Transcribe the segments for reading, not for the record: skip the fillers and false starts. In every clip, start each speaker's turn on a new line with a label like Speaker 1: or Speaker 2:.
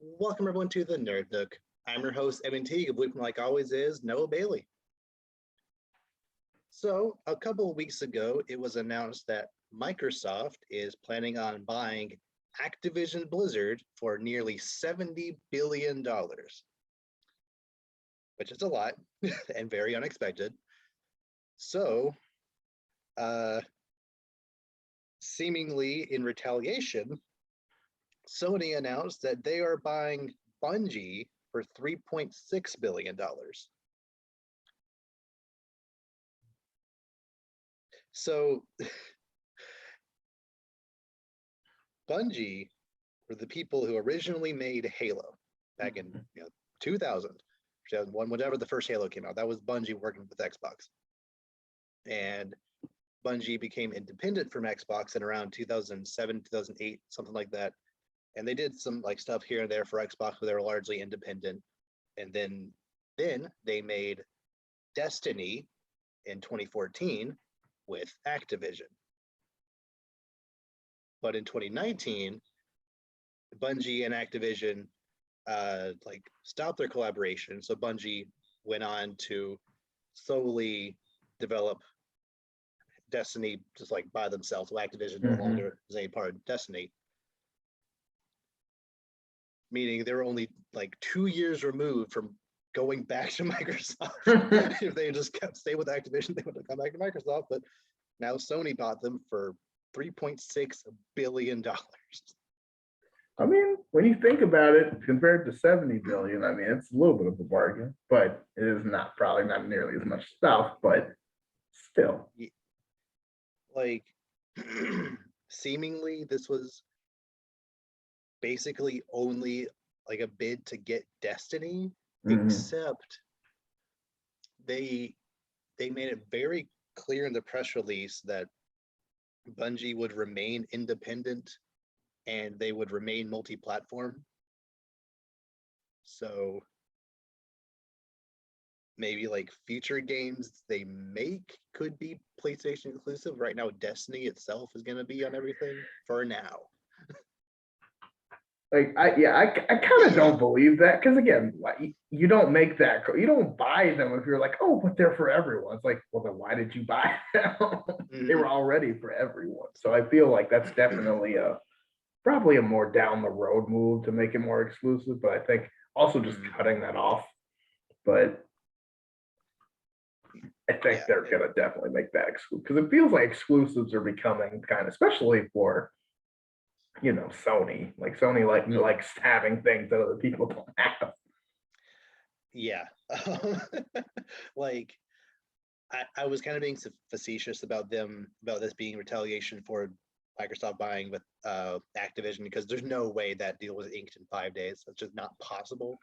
Speaker 1: Welcome everyone to the Nerd Nook. I'm your host, Evan Teague, with me like always is Noah Bailey. So a couple of weeks ago, it was announced that Microsoft is planning on buying Activision Blizzard for nearly $70 billion, which is a lot and very unexpected. So, seemingly in retaliation, Sony announced that they are buying Bungie for $3.6 billion. So Bungie were the people who originally made Halo back in 2000, 2001, whenever the first Halo came out. That was Bungie working with Xbox. And Bungie became independent from Xbox in around 2007, 2008, something like that. And they did some like stuff here and there for Xbox, but they were largely independent. And then they made Destiny in 2014 with Activision. But in 2019, Bungie and Activision stopped their collaboration. So Bungie went on to solely develop Destiny just like by themselves. So Activision no longer is any part of Destiny. Meaning they were only like 2 years removed from going back to Microsoft. If they just kept stay with Activision, they would have come back to Microsoft. But now Sony bought them for $3.6 billion.
Speaker 2: I mean, when you think about it, compared to 70 billion, I mean, it's a little bit of a bargain, but it is probably not nearly as much stuff, but still.
Speaker 1: Like, seemingly this was basically only like a bid to get Destiny, except they made it very clear in the press release that Bungie would remain independent and they would remain multi-platform. So maybe like future games they make could be PlayStation exclusive. Right now, Destiny itself is going to be on everything for now.
Speaker 2: Like I kind of don't believe that, because again, you don't make that, you don't buy them if you're like, oh, but they're for everyone. It's like, well, then why did you buy them? They were already for everyone. So I feel like that's definitely probably a more down the road move to make it more exclusive. But I think also just cutting that off. But I think they're gonna definitely make that exclusive, because it feels like exclusives are becoming kind of, especially for Sony. Like Sony likes having things that other people don't have.
Speaker 1: Yeah. Like I was kind of being facetious about this being retaliation for Microsoft buying with Activision, because there's no way that deal was inked in 5 days. It's just not possible.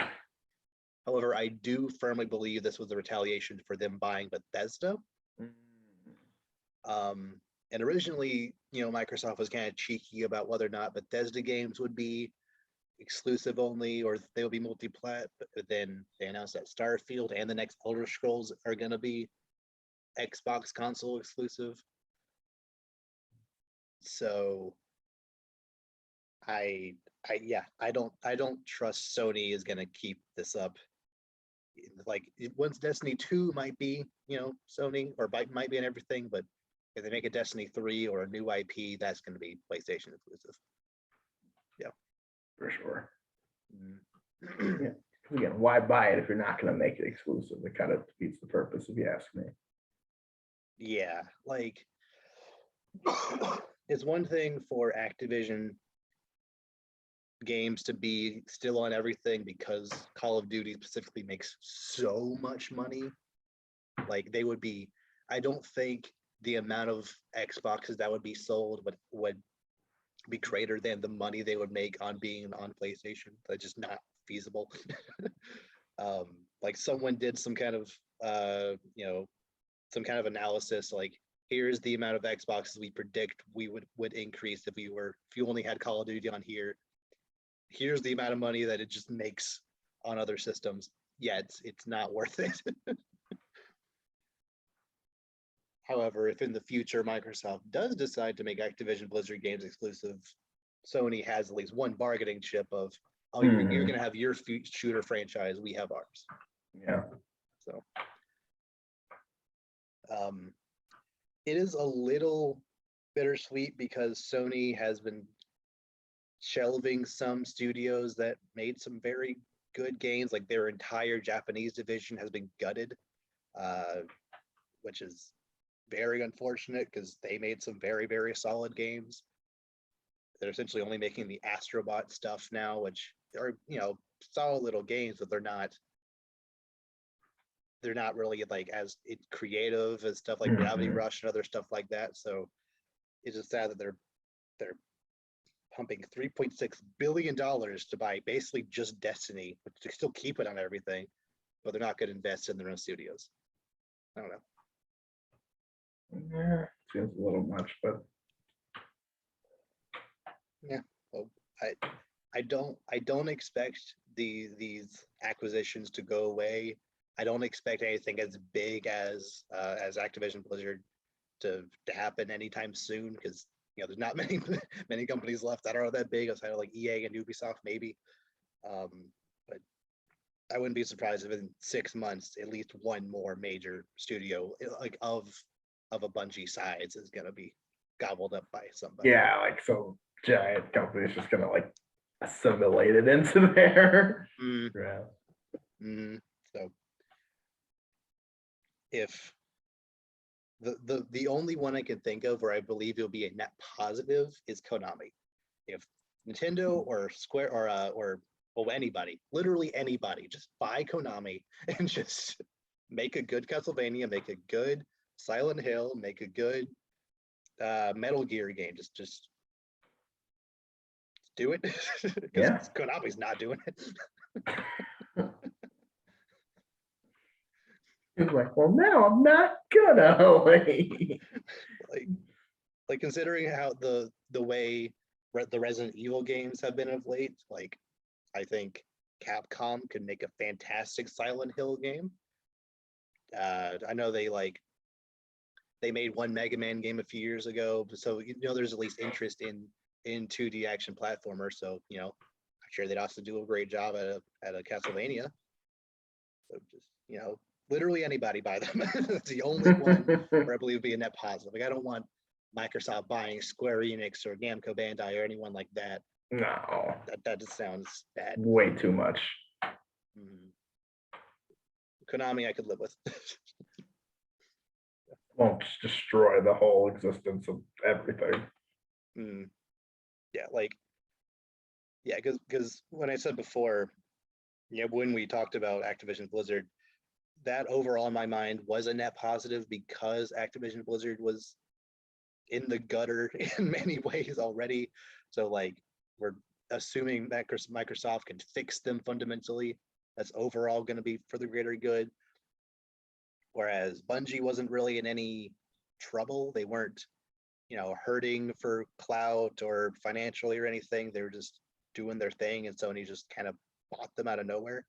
Speaker 1: However, I do firmly believe this was a retaliation for them buying Bethesda. And originally, Microsoft was kind of cheeky about whether or not Bethesda games would be exclusive only or they would be multi-plat. But then they announced that Starfield and the next Elder Scrolls are going to be Xbox console exclusive. So I don't trust Sony is going to keep this up. Like once Destiny 2 might be, Sony, or might be in everything, but if they make a Destiny 3 or a new IP, that's going to be PlayStation exclusive. Yeah,
Speaker 2: for sure. Yeah. Again, why buy it if you're not going to make it exclusive? It kind of defeats the purpose, if you ask me.
Speaker 1: Yeah, like it's one thing for Activision games to be still on everything because Call of Duty specifically makes so much money. Like they would be, I don't think the amount of Xboxes that would be sold would be greater than the money they would make on being on PlayStation. That's just not feasible. Like someone did some kind of some kind of analysis, like here's the amount of Xboxes we predict we would increase if you only had Call of Duty on here. Here's the amount of money that it just makes on other systems. Yeah, it's not worth it. However, if in the future Microsoft does decide to make Activision Blizzard games exclusive, Sony has at least one bargaining chip of oh, you're gonna have your shooter franchise, we have ours.
Speaker 2: Yeah.
Speaker 1: So it is a little bittersweet because Sony has been shelving some studios that made some very good games. Like their entire Japanese division has been gutted, which is very unfortunate because they made some very, very solid games. They're essentially only making the Astrobot stuff now, which are, you know, solid little games, but they're not really like as creative as stuff like Gravity Rush and other stuff like that. So it's just sad that they're pumping $3.6 billion to buy basically just Destiny, but to still keep it on everything, but they're not going to invest in their own studios. I don't know.
Speaker 2: Yeah, seems a little much, but
Speaker 1: yeah. Well, I don't expect these acquisitions to go away. I don't expect anything as big as Activision Blizzard to happen anytime soon, because you know there's not many companies left that are that big outside of like EA and Ubisoft maybe. But I wouldn't be surprised if in 6 months at least one more major studio like of a Bungie size is gonna be gobbled up by somebody.
Speaker 2: yeah, like some giant company is just gonna like assimilate it into there.
Speaker 1: Yeah. So if the only one I can think of where I believe it'll be a net positive is Konami. If Nintendo or Square or well, anybody, literally anybody, just buy Konami and just make a good Castlevania, make a good Silent Hill, make a good Metal Gear game. Just do it. Because
Speaker 2: Yeah.
Speaker 1: Konami's not doing it.
Speaker 2: He's like, well, now I'm not gonna.
Speaker 1: like considering how the way the Resident Evil games have been of late, like I think Capcom could make a fantastic Silent Hill game. I know they made one Mega Man game a few years ago, so you know there's at least interest in 2D action platformer. So you know, I'm sure they'd also do a great job at a Castlevania. So just you know, literally anybody buy them. It's the only one where I believe would be a net positive. Like I don't want Microsoft buying Square Enix or Namco Bandai or anyone like that.
Speaker 2: No,
Speaker 1: that just sounds bad.
Speaker 2: Way too much.
Speaker 1: Konami, I could live with.
Speaker 2: Won't destroy the whole existence of everything.
Speaker 1: Yeah, because when I said before, you know, when we talked about Activision Blizzard, that overall in my mind was a net positive because Activision Blizzard was in the gutter in many ways already. So like we're assuming that Microsoft can fix them fundamentally. That's overall going to be for the greater good. Whereas Bungie wasn't really in any trouble. They weren't, you know, hurting for clout or financially or anything. They were just doing their thing, and Sony just kind of bought them out of nowhere.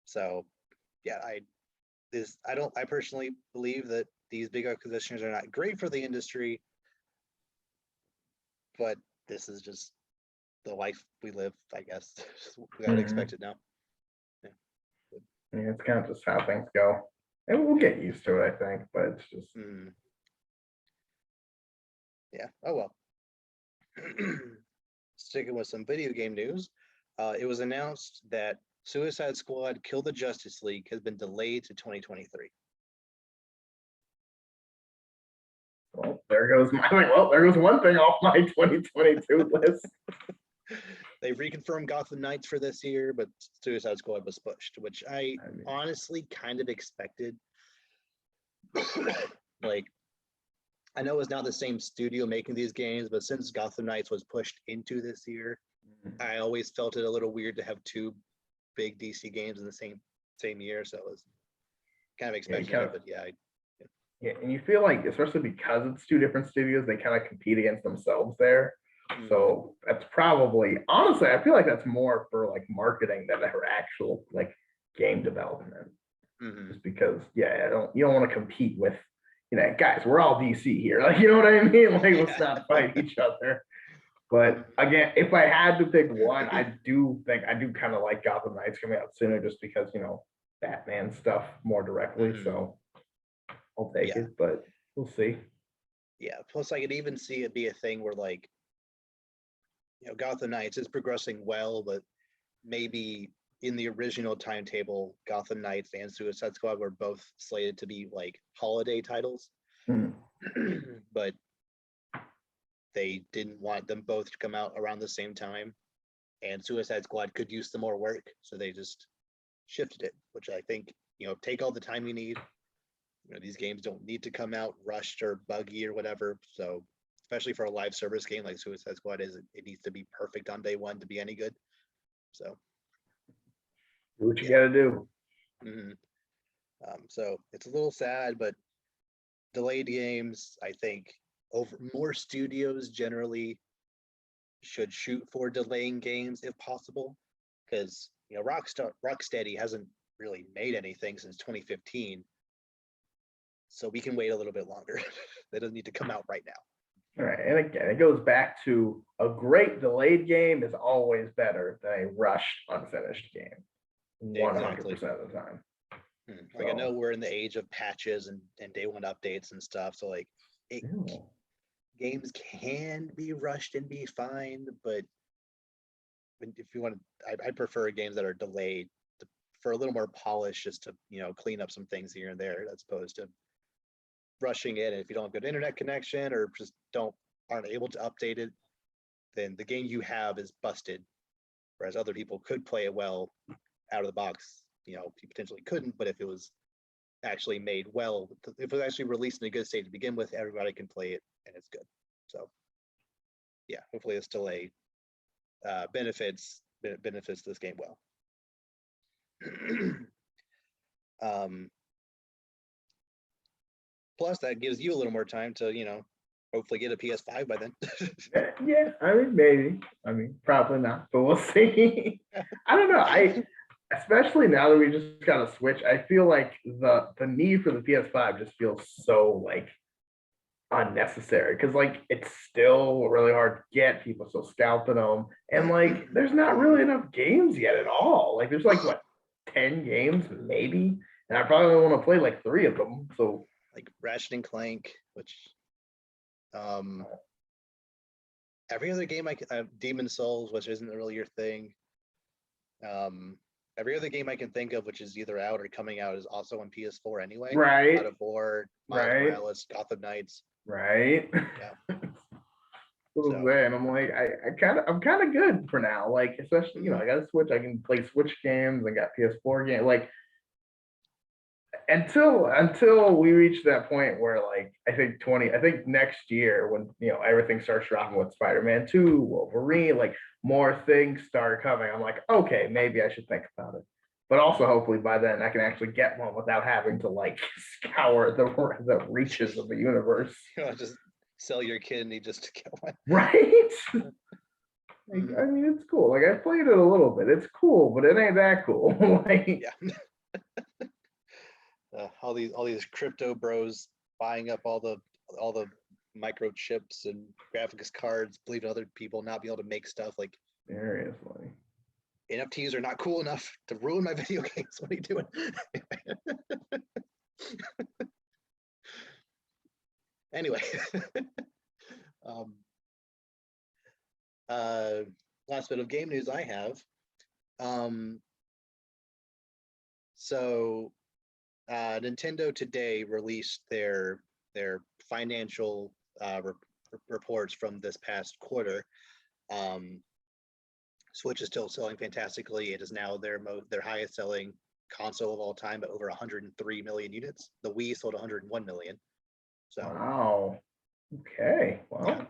Speaker 1: So yeah, I personally believe that these big acquisitions are not great for the industry, but this is just the life we live, I guess. We gotta expect it now.
Speaker 2: Yeah, it's kind of just how things go. And we'll get used to it, I think, but it's just
Speaker 1: yeah. Oh well. Sticking with some video game news, it was announced that Suicide Squad Kill the Justice League has been delayed to 2023.
Speaker 2: Well, there goes one thing off my 2022 list.
Speaker 1: They reconfirmed Gotham Knights for this year, but Suicide Squad was pushed, which I honestly kind of expected. Like, I know it's not the same studio making these games, but since Gotham Knights was pushed into this year, I always felt it a little weird to have two big DC games in the same year. So it was kind of expected, but yeah.
Speaker 2: Yeah, and you feel like, especially because it's two different studios, they kind of compete against themselves there. So that's probably, honestly, I feel like that's more for like marketing than for actual like game development. Just because, yeah, you don't want to compete with, you know, guys, we're all DC here. Like, you know what I mean? Like, let's not fight each other. But again, if I had to pick one, I do kind of like Gotham Knights coming out sooner, just because Batman stuff more directly. So I'll take it, but we'll see.
Speaker 1: Yeah. Plus, I could even see it be a thing where like, Gotham Knights is progressing well, but maybe in the original timetable, Gotham Knights and Suicide Squad were both slated to be like holiday titles, but they didn't want them both to come out around the same time, and Suicide Squad could use some more work, so they just shifted it, which I think, take all the time you need. These games don't need to come out rushed or buggy or whatever. So especially for a live service game like Suicide Squad is, it needs to be perfect on day one to be any good. So
Speaker 2: do what you gotta do.
Speaker 1: So it's a little sad, but delayed games, I think more studios generally should shoot for delaying games if possible, because Rocksteady hasn't really made anything since 2015. So we can wait a little bit longer. That doesn't need to come out right now.
Speaker 2: All right, and again, it goes back to a great delayed game is always better than a rushed, unfinished game, 100% of the time.
Speaker 1: Like, I know we're in the age of patches and day one updates and stuff, so like games can be rushed and be fine, but if you want to, I prefer games that are delayed for a little more polish, just to clean up some things here and there, as opposed to rushing it. And if you don't have good internet connection or just aren't able to update it, then the game you have is busted. Whereas other people could play it well out of the box. You potentially couldn't, but if it was actually made well, if it was actually released in a good state to begin with, everybody can play it and it's good. So yeah, hopefully it's still a benefits this game well. Plus, that gives you a little more time to, hopefully get a PS5 by then.
Speaker 2: Yeah, I mean, maybe. I mean, probably not, but we'll see. I don't know. Especially now that we just got a Switch, I feel like the need for the PS5 just feels so like unnecessary, because like it's still really hard to get. People still scalping them, and like there's not really enough games yet at all. Like there's like what 10 games maybe, and I probably only want to play like 3 of them. So
Speaker 1: like Ratchet and Clank, which every other game Demon Souls, which isn't really your thing. Every other game I can think of which is either out or coming out is also on PS4 anyway.
Speaker 2: Right.
Speaker 1: God of War, Miles Morales, Gotham Knights.
Speaker 2: Right.
Speaker 1: Yeah.
Speaker 2: And I'm like, I'm kind of good for now. Like, especially, I got a Switch. I can play Switch games. I got PS4 games. Like, until we reach that point where, like, I think next year when everything starts dropping with Spider-Man 2, Wolverine, like more things start coming. I'm like, okay, maybe I should think about it. But also, hopefully by then I can actually get one without having to like scour the reaches of the universe.
Speaker 1: Just sell your kidney just to get one.
Speaker 2: Right? Like, I mean, it's cool. Like I played it a little bit. It's cool, but it ain't that cool. Like,
Speaker 1: yeah. All these crypto bros buying up all the microchips and graphics cards, believing other people not be able to make stuff. Like,
Speaker 2: seriously,
Speaker 1: NFTs are not cool enough to ruin my video games. What are you doing? Anyway, last bit of game news I have. So Nintendo today released their financial reports from this past quarter. Switch is still selling fantastically. It is now their highest selling console of all time at over 103 million units. The Wii sold 101 million. So
Speaker 2: wow. Okay. Well,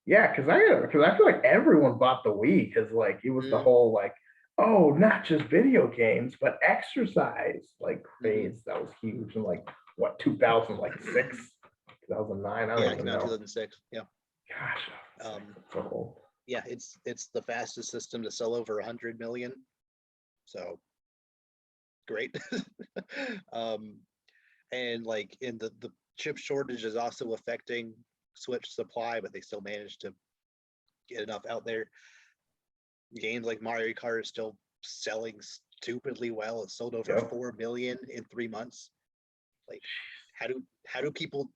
Speaker 2: yeah, because I feel like everyone bought the Wii because like it was the whole like, oh, not just video games but exercise like craze that was huge in like what 2006, 2009. I don't even know.
Speaker 1: 2006. Yeah.
Speaker 2: Gosh. So old.
Speaker 1: Yeah, it's the fastest system to sell over 100 million. So great. And like in the chip shortage is also affecting Switch supply, but they still managed to get enough out there. Games like Mario Kart are still selling stupidly well. It sold over 4 million in 3 months. Like, how do people?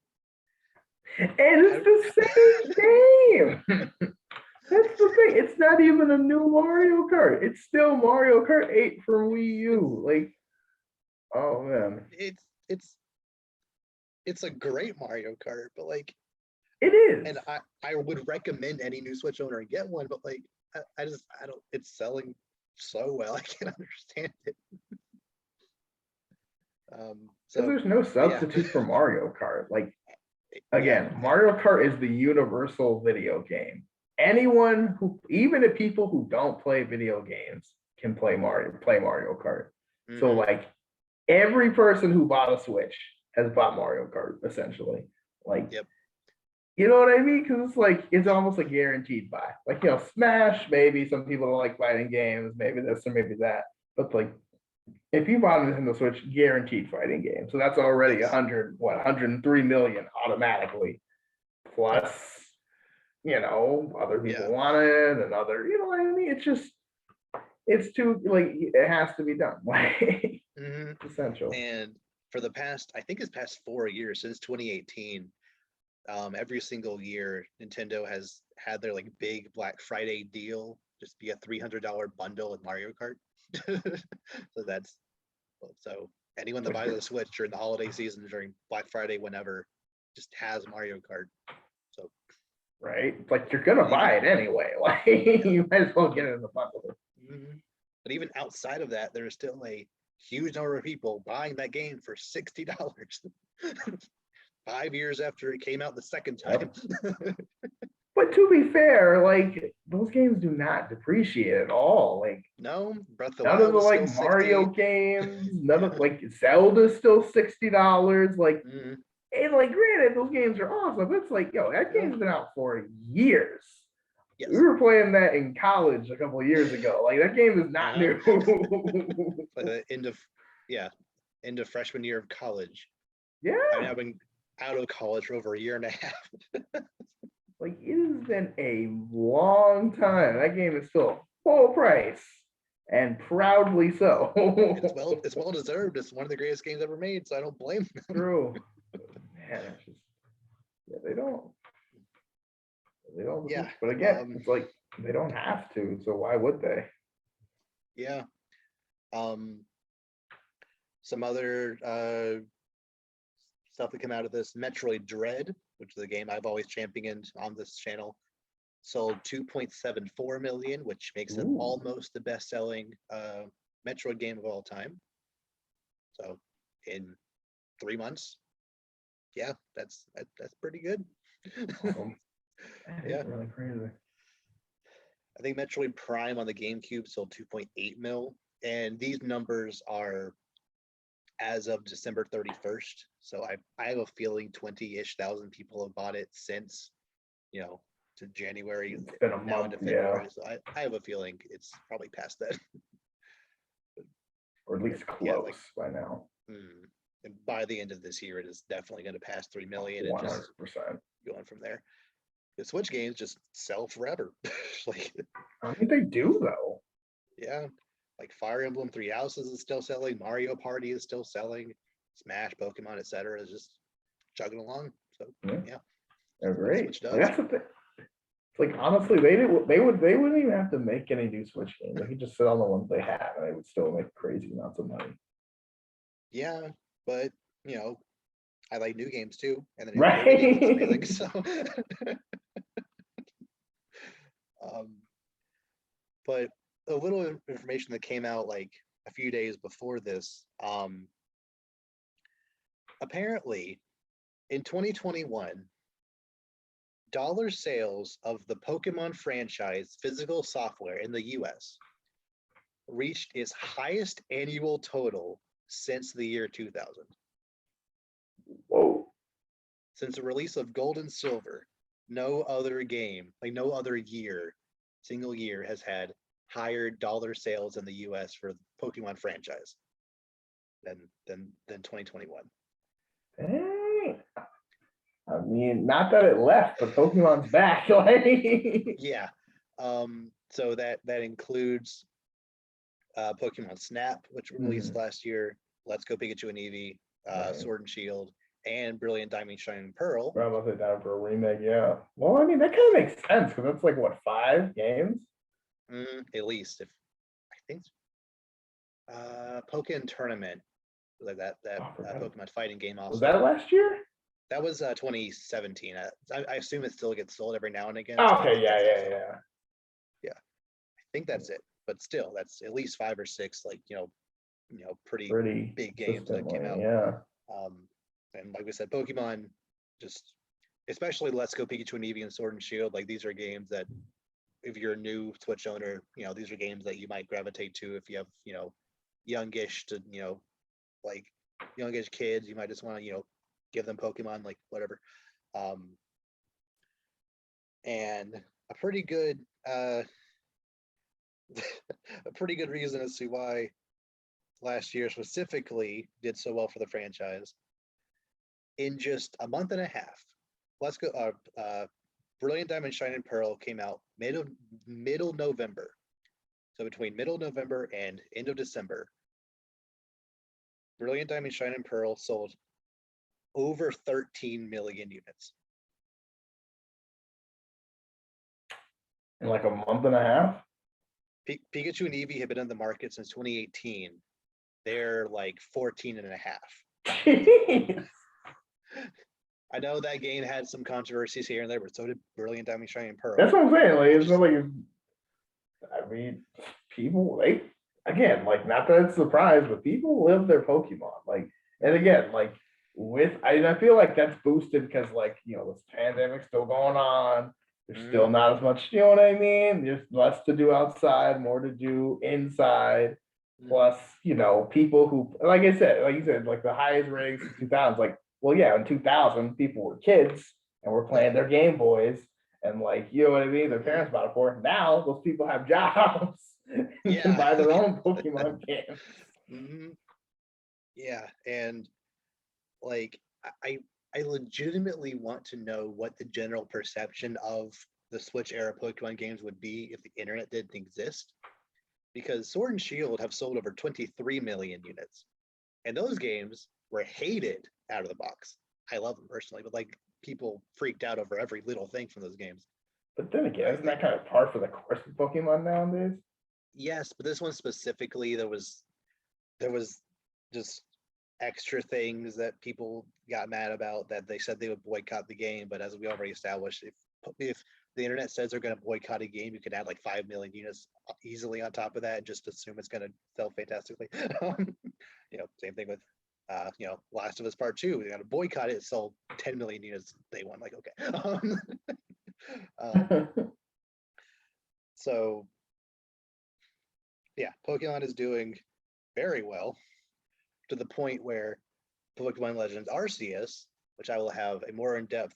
Speaker 2: And it's the same game. That's the thing. It's not even a new Mario Kart. It's still Mario Kart 8 from Wii U. Like, oh man,
Speaker 1: it's a great Mario Kart, but like,
Speaker 2: it is.
Speaker 1: And I would recommend any new Switch owner get one, but like, I don't. It's selling so well. I can't understand it. So
Speaker 2: there's no substitute for Mario Kart. Like, again, Mario Kart is the universal video game. Anyone who, even if people who don't play video games, can play Mario Kart. Mm-hmm. So like, every person who bought a Switch has bought Mario Kart, essentially. Like, you know what I mean? Because it's like, it's almost a guaranteed buy. Like, you know, Smash, maybe some people don't like fighting games, maybe this or maybe that. But like, if you bought a Nintendo Switch, guaranteed fighting game. So that's already 103 million automatically. Plus, you know, other people want it, and other, you know what I mean? It's just, it's too, like, it has to be done. Like, it's essential.
Speaker 1: And for the past, I think it's past 4 years, since 2018, every single year, Nintendo has had their like big Black Friday deal, just be a $300 bundle with Mario Kart. So anyone that buys a Switch during the holiday season, during Black Friday, whenever, just has Mario Kart. So
Speaker 2: right, like, you're gonna buy it anyway. Like, you might as well get it in the bundle.
Speaker 1: But even outside of that, there's still a huge number of people buying that game for $60. 5 years after it came out the second time.
Speaker 2: But to be fair, like, those games do not depreciate at all. Like,
Speaker 1: no, Breath of
Speaker 2: none of the like Mario games, none of like Zelda's still $60. Like, and like, granted, those games are awesome. It's like, yo, that game's been out for years. Yes. We were playing that in college a couple of years ago. Like, that game is not new.
Speaker 1: Like the end of freshman year of college.
Speaker 2: Yeah.
Speaker 1: I mean, I've been out of college for over a year and a half.
Speaker 2: Like, it has been a long time. That game is still full price, and proudly so.
Speaker 1: It's well deserved. It's one of the greatest games ever made, so I don't blame them.
Speaker 2: True. Man, it's just, they don't.
Speaker 1: Yeah.
Speaker 2: But again, it's like, they don't have to, so why would they?
Speaker 1: Yeah. Some other stuff that came out of this, Metroid Dread, which is a game I've always championed on this channel, sold 2.74 million, which makes it almost the best-selling Metroid game of all time. So in 3 months, yeah, that's pretty good.
Speaker 2: Yeah, really crazy.
Speaker 1: I think Metroid Prime on the GameCube sold 2.8 mil, and these numbers are as of December 31st. So I have a feeling 20-ish thousand people have bought it since, you know, to January.
Speaker 2: It's been a month,
Speaker 1: February. So I have a feeling it's probably past that.
Speaker 2: Or at least close by now.
Speaker 1: And by the end of this year, it is definitely going to pass 3 million.
Speaker 2: 100%.
Speaker 1: And just going from there. The Switch games just sell forever. Like,
Speaker 2: I think they do, though.
Speaker 1: Yeah. Like Fire Emblem 3 Houses is still selling. Mario Party is still selling. Smash, Pokemon, etc. is just chugging along. So yeah.
Speaker 2: They're great. That's the thing. It's like, honestly, they wouldn't even have to make any new Switch games. They could just sit on the ones they have, and they would still make crazy amounts of money.
Speaker 1: Yeah, but you know, I like new games too, and then
Speaker 2: right.
Speaker 1: Amazing, so. But a little information that came out like a few days before this. Apparently, in 2021, dollar sales of the Pokemon franchise physical software in the US reached its highest annual total since the year 2000.
Speaker 2: Whoa.
Speaker 1: Since the release of Gold and Silver, no other game, like no other single year has had higher dollar sales in the US for the Pokemon franchise than 2021.
Speaker 2: Dang. I mean, not that it left, but Pokemon's back.
Speaker 1: Yeah, So that includes Pokemon Snap, which released last year, Let's Go Pikachu and Eevee,
Speaker 2: Right.
Speaker 1: Sword and Shield, and Brilliant Diamond, Shining and Pearl.
Speaker 2: I'm about to say down for a remake, yeah. Well, I mean, that kind of makes sense because that's like what, 5 games?
Speaker 1: At least, if I think Pokemon Tournament, like that Pokemon fighting game also.
Speaker 2: Was that last year?
Speaker 1: That was 2017. I assume it still gets sold every now and again.
Speaker 2: Oh,
Speaker 1: so
Speaker 2: okay, yeah.
Speaker 1: I think that's it, but still, that's at least 5 or 6, like pretty big games that came out.
Speaker 2: Yeah.
Speaker 1: And like we said, Pokemon, just especially Let's Go Pikachu and Eevee and Sword and Shield, like these are games that if you're a new Switch owner, these are games that you might gravitate to if you have youngish to like youngish kids. You might just want to give them Pokemon, like whatever. And a pretty good a pretty good reason as to why last year specifically did so well for the franchise. In just a month and a half, Let's Go Brilliant Diamond, Shine and Pearl came out middle November. So between middle November and end of December, Brilliant Diamond, Shine and Pearl sold over 13 million units.
Speaker 2: In like a month and a half?
Speaker 1: Pikachu and Eevee have been in the market since 2018. They're like 14 and a half.
Speaker 2: Jeez.
Speaker 1: I know that game had some controversies here and there, but so did Brilliant Diamond, Shining and Pearl.
Speaker 2: That's what I'm saying. Like, it's not like, I mean, people, again, like, not that it's a surprise, but people live their Pokemon. Like, and again, like, I feel like that's boosted because, like, this pandemic's still going on. There's still not as much, you know what I mean? There's less to do outside, more to do inside. Plus, people who, like you said, like the highest ratings in 2000s, like, well, yeah, in 2000, people were kids and were playing their Game Boys and, like, you know what I mean? Their parents bought it for it. Now, those people have jobs and can buy their own Pokemon games.
Speaker 1: Yeah, and, like, I legitimately want to know what the general perception of the Switch era Pokemon games would be if the internet didn't exist. Because Sword and Shield have sold over 23 million units. And those games were hated out of the box. I love them personally, but like people freaked out over every little thing from those games.
Speaker 2: But then again, isn't that kind of par for the course with Pokemon nowadays?
Speaker 1: Yes, but this one specifically, there was just extra things that people got mad about that they said they would boycott the game. But as we already established, if the internet says they're going to boycott a game, you can add like 5 million units easily on top of that and just assume it's going to sell fantastically. Same thing with Last of Us Part 2. They got to boycott it. It sold 10 million units day one. Like, okay. So yeah, Pokemon is doing very well to the point where Pokemon Legends Arceus, which I will have a more in-depth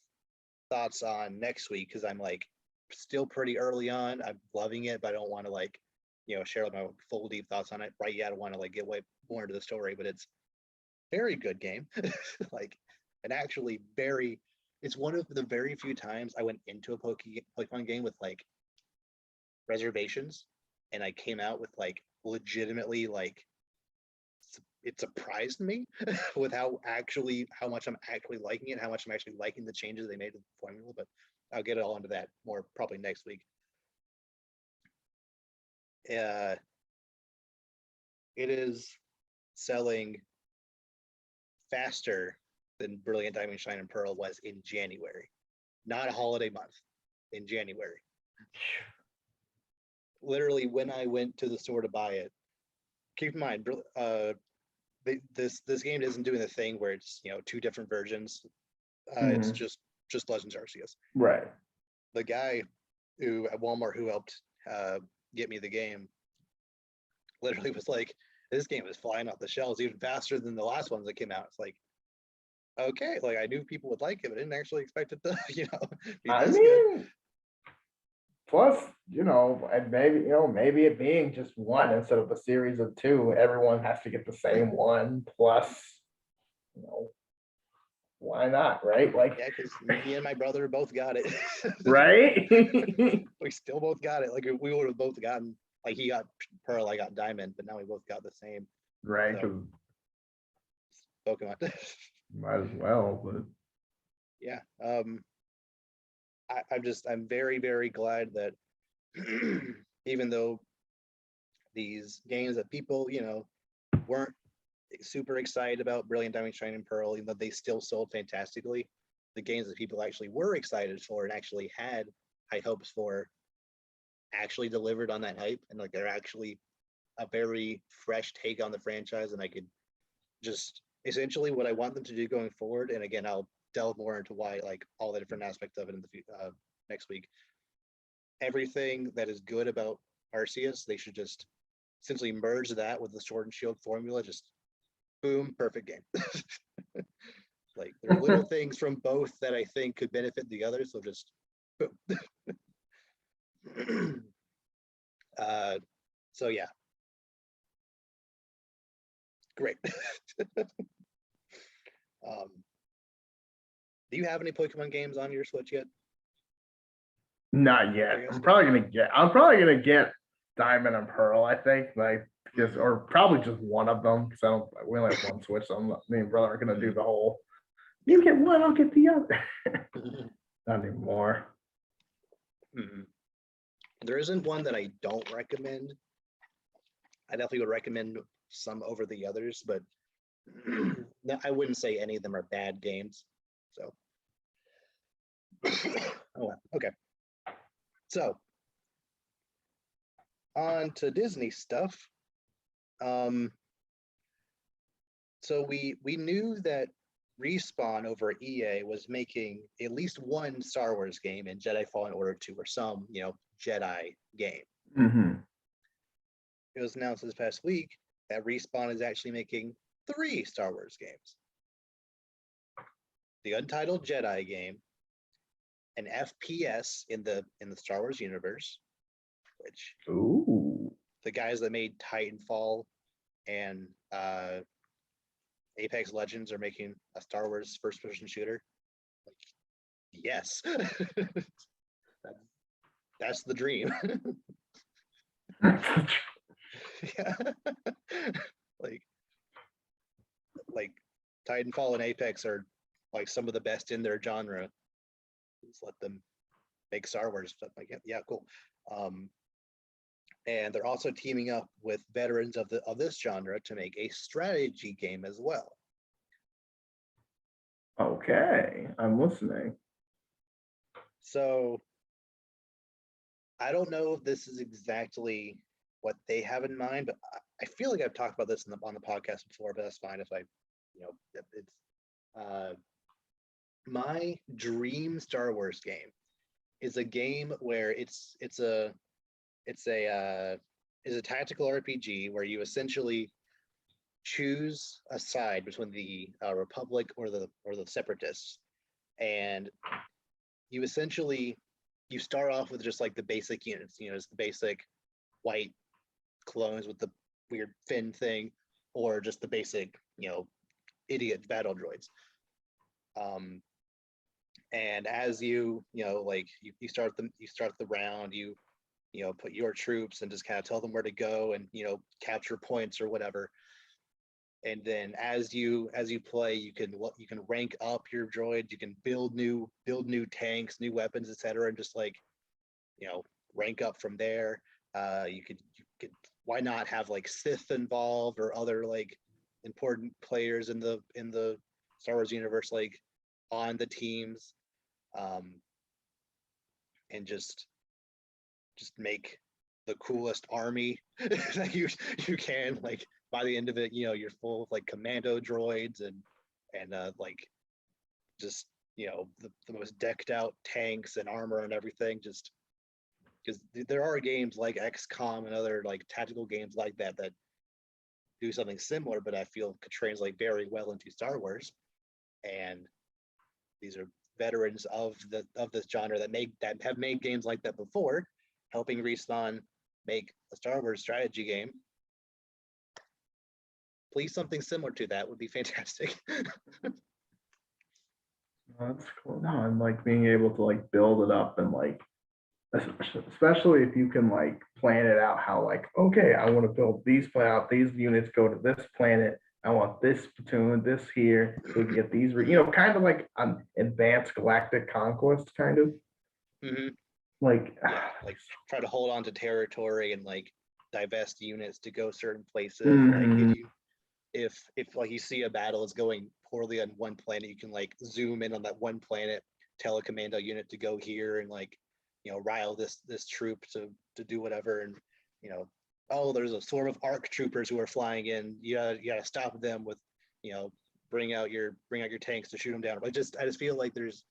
Speaker 1: thoughts on next week because I'm like still pretty early on. I'm loving it, but I don't want to share my full deep thoughts on it right yet. I want to like get way more into the story, but it's very good game. Like, and actually it's one of the very few times I went into a Pokemon game with like reservations and I came out with like legitimately like it surprised me with how much I'm actually liking it, how much I'm actually liking the changes they made to the formula, but I'll get all into that more probably next week. It is selling faster than Brilliant Diamond, Shine and Pearl was in January. Not a holiday month, in January. Literally, when I went to the store to buy it, keep in mind, this game isn't doing the thing where it's 2 different versions. It's just Legends Arceus.
Speaker 2: Right.
Speaker 1: The guy at Walmart who helped get me the game literally was like, this game is flying off the shelves even faster than the last ones that came out. It's like, okay, like I knew people would like it, but I didn't actually expect it to, be this good.
Speaker 2: Plus, and maybe it being just one instead of a series of 2, everyone has to get the same one. Plus, why not, right? Like,
Speaker 1: Yeah, because me and my brother both got it.
Speaker 2: right?
Speaker 1: We still both got it. Like we would have both gotten, like he got Pearl, I got Diamond, but now we both got the same.
Speaker 2: Right,
Speaker 1: So,
Speaker 2: because
Speaker 1: Pokemon.
Speaker 2: might as well, but
Speaker 1: Yeah. I'm very, very glad that even though these games that people, weren't super excited about, Brilliant Diamond, Shining Pearl, even though they still sold fantastically, the games that people actually were excited for and actually had high hopes for actually delivered on that hype, and like they're actually a very fresh take on the franchise, and I could just essentially what I want them to do going forward. And again, I'll delve more into why, like all the different aspects of it in the next week. Everything that is good about Arceus, they should just essentially merge that with the Sword and Shield formula. Just boom, perfect game. Like there are little things from both that I think could benefit the other, so just boom. So yeah, great. Do you have any Pokemon games on your Switch yet?
Speaker 2: not yet. I'm probably gonna get Diamond and Pearl, I think, like just or probably just one of them because we only have one Switch, so me and brother are gonna do the whole you get one, I'll get the other. Not anymore.
Speaker 1: There isn't one that I don't recommend. I definitely would recommend some over the others, but I wouldn't say any of them are bad games. So, oh, okay. So, on to Disney stuff. So we knew that Respawn over at EA was making at least one Star Wars game in Jedi Fallen Order 2 or some, Jedi game.
Speaker 2: Mm-hmm.
Speaker 1: It was announced this past week that Respawn is actually making 3 Star Wars games. The Untitled Jedi game, an FPS in the Star Wars universe, which the guys that made Titanfall and Apex Legends are making a Star Wars first-person shooter. Like, yes, that's the dream. Yeah, like Titanfall and Apex are like some of the best in their genre. Just let them make Star Wars stuff. Like, yeah, cool. And they're also teaming up with veterans of this genre to make a strategy game as well.
Speaker 2: Okay, I'm listening.
Speaker 1: So I don't know if this is exactly what they have in mind, but I feel like I've talked about this on the podcast before, but that's fine if I, it's my dream Star Wars game is a game where it's a tactical RPG where you essentially choose a side between the Republic or the Separatists, and you start off with just like the basic units, it's the basic white clones with the weird fin thing, or just the basic idiot battle droids. And as you start the round, you put your troops and just kind of tell them where to go and capture points or whatever. And then as you play, you can rank up your droids, you can build new tanks, new weapons, etc., and just rank up from there. You could why not have like Sith involved or other like important players in the Star Wars universe like on the teams, and just make the coolest army that you can. Like by the end of it, you're full of like commando droids and like just the most decked out tanks and armor and everything. Just because there are games like XCOM and other like tactical games like that do something similar, but I feel could translate very well into Star Wars. And these are veterans of this genre that have made games like that before, helping Respawn make a Star Wars strategy game. Please, something similar to that would be fantastic.
Speaker 2: That's cool. No, and like being able to like build it up and like especially if you can like plan it out how like okay I want to build these plan out these units go to this planet I want this platoon this here so we can get these kind of like an advanced galactic conquest kind of
Speaker 1: Mm-hmm.
Speaker 2: like
Speaker 1: Yeah, like try to hold on to territory and like divest units to go certain places. Like
Speaker 2: mhm.
Speaker 1: if like you see a battle is going poorly on one planet, you can like zoom in on that one planet, tell a commando unit to go here and like rile this troop to do whatever, and oh, there's a sort of ARC troopers who are flying in. You gotta stop them with bring out your tanks to shoot them down. I just feel like there's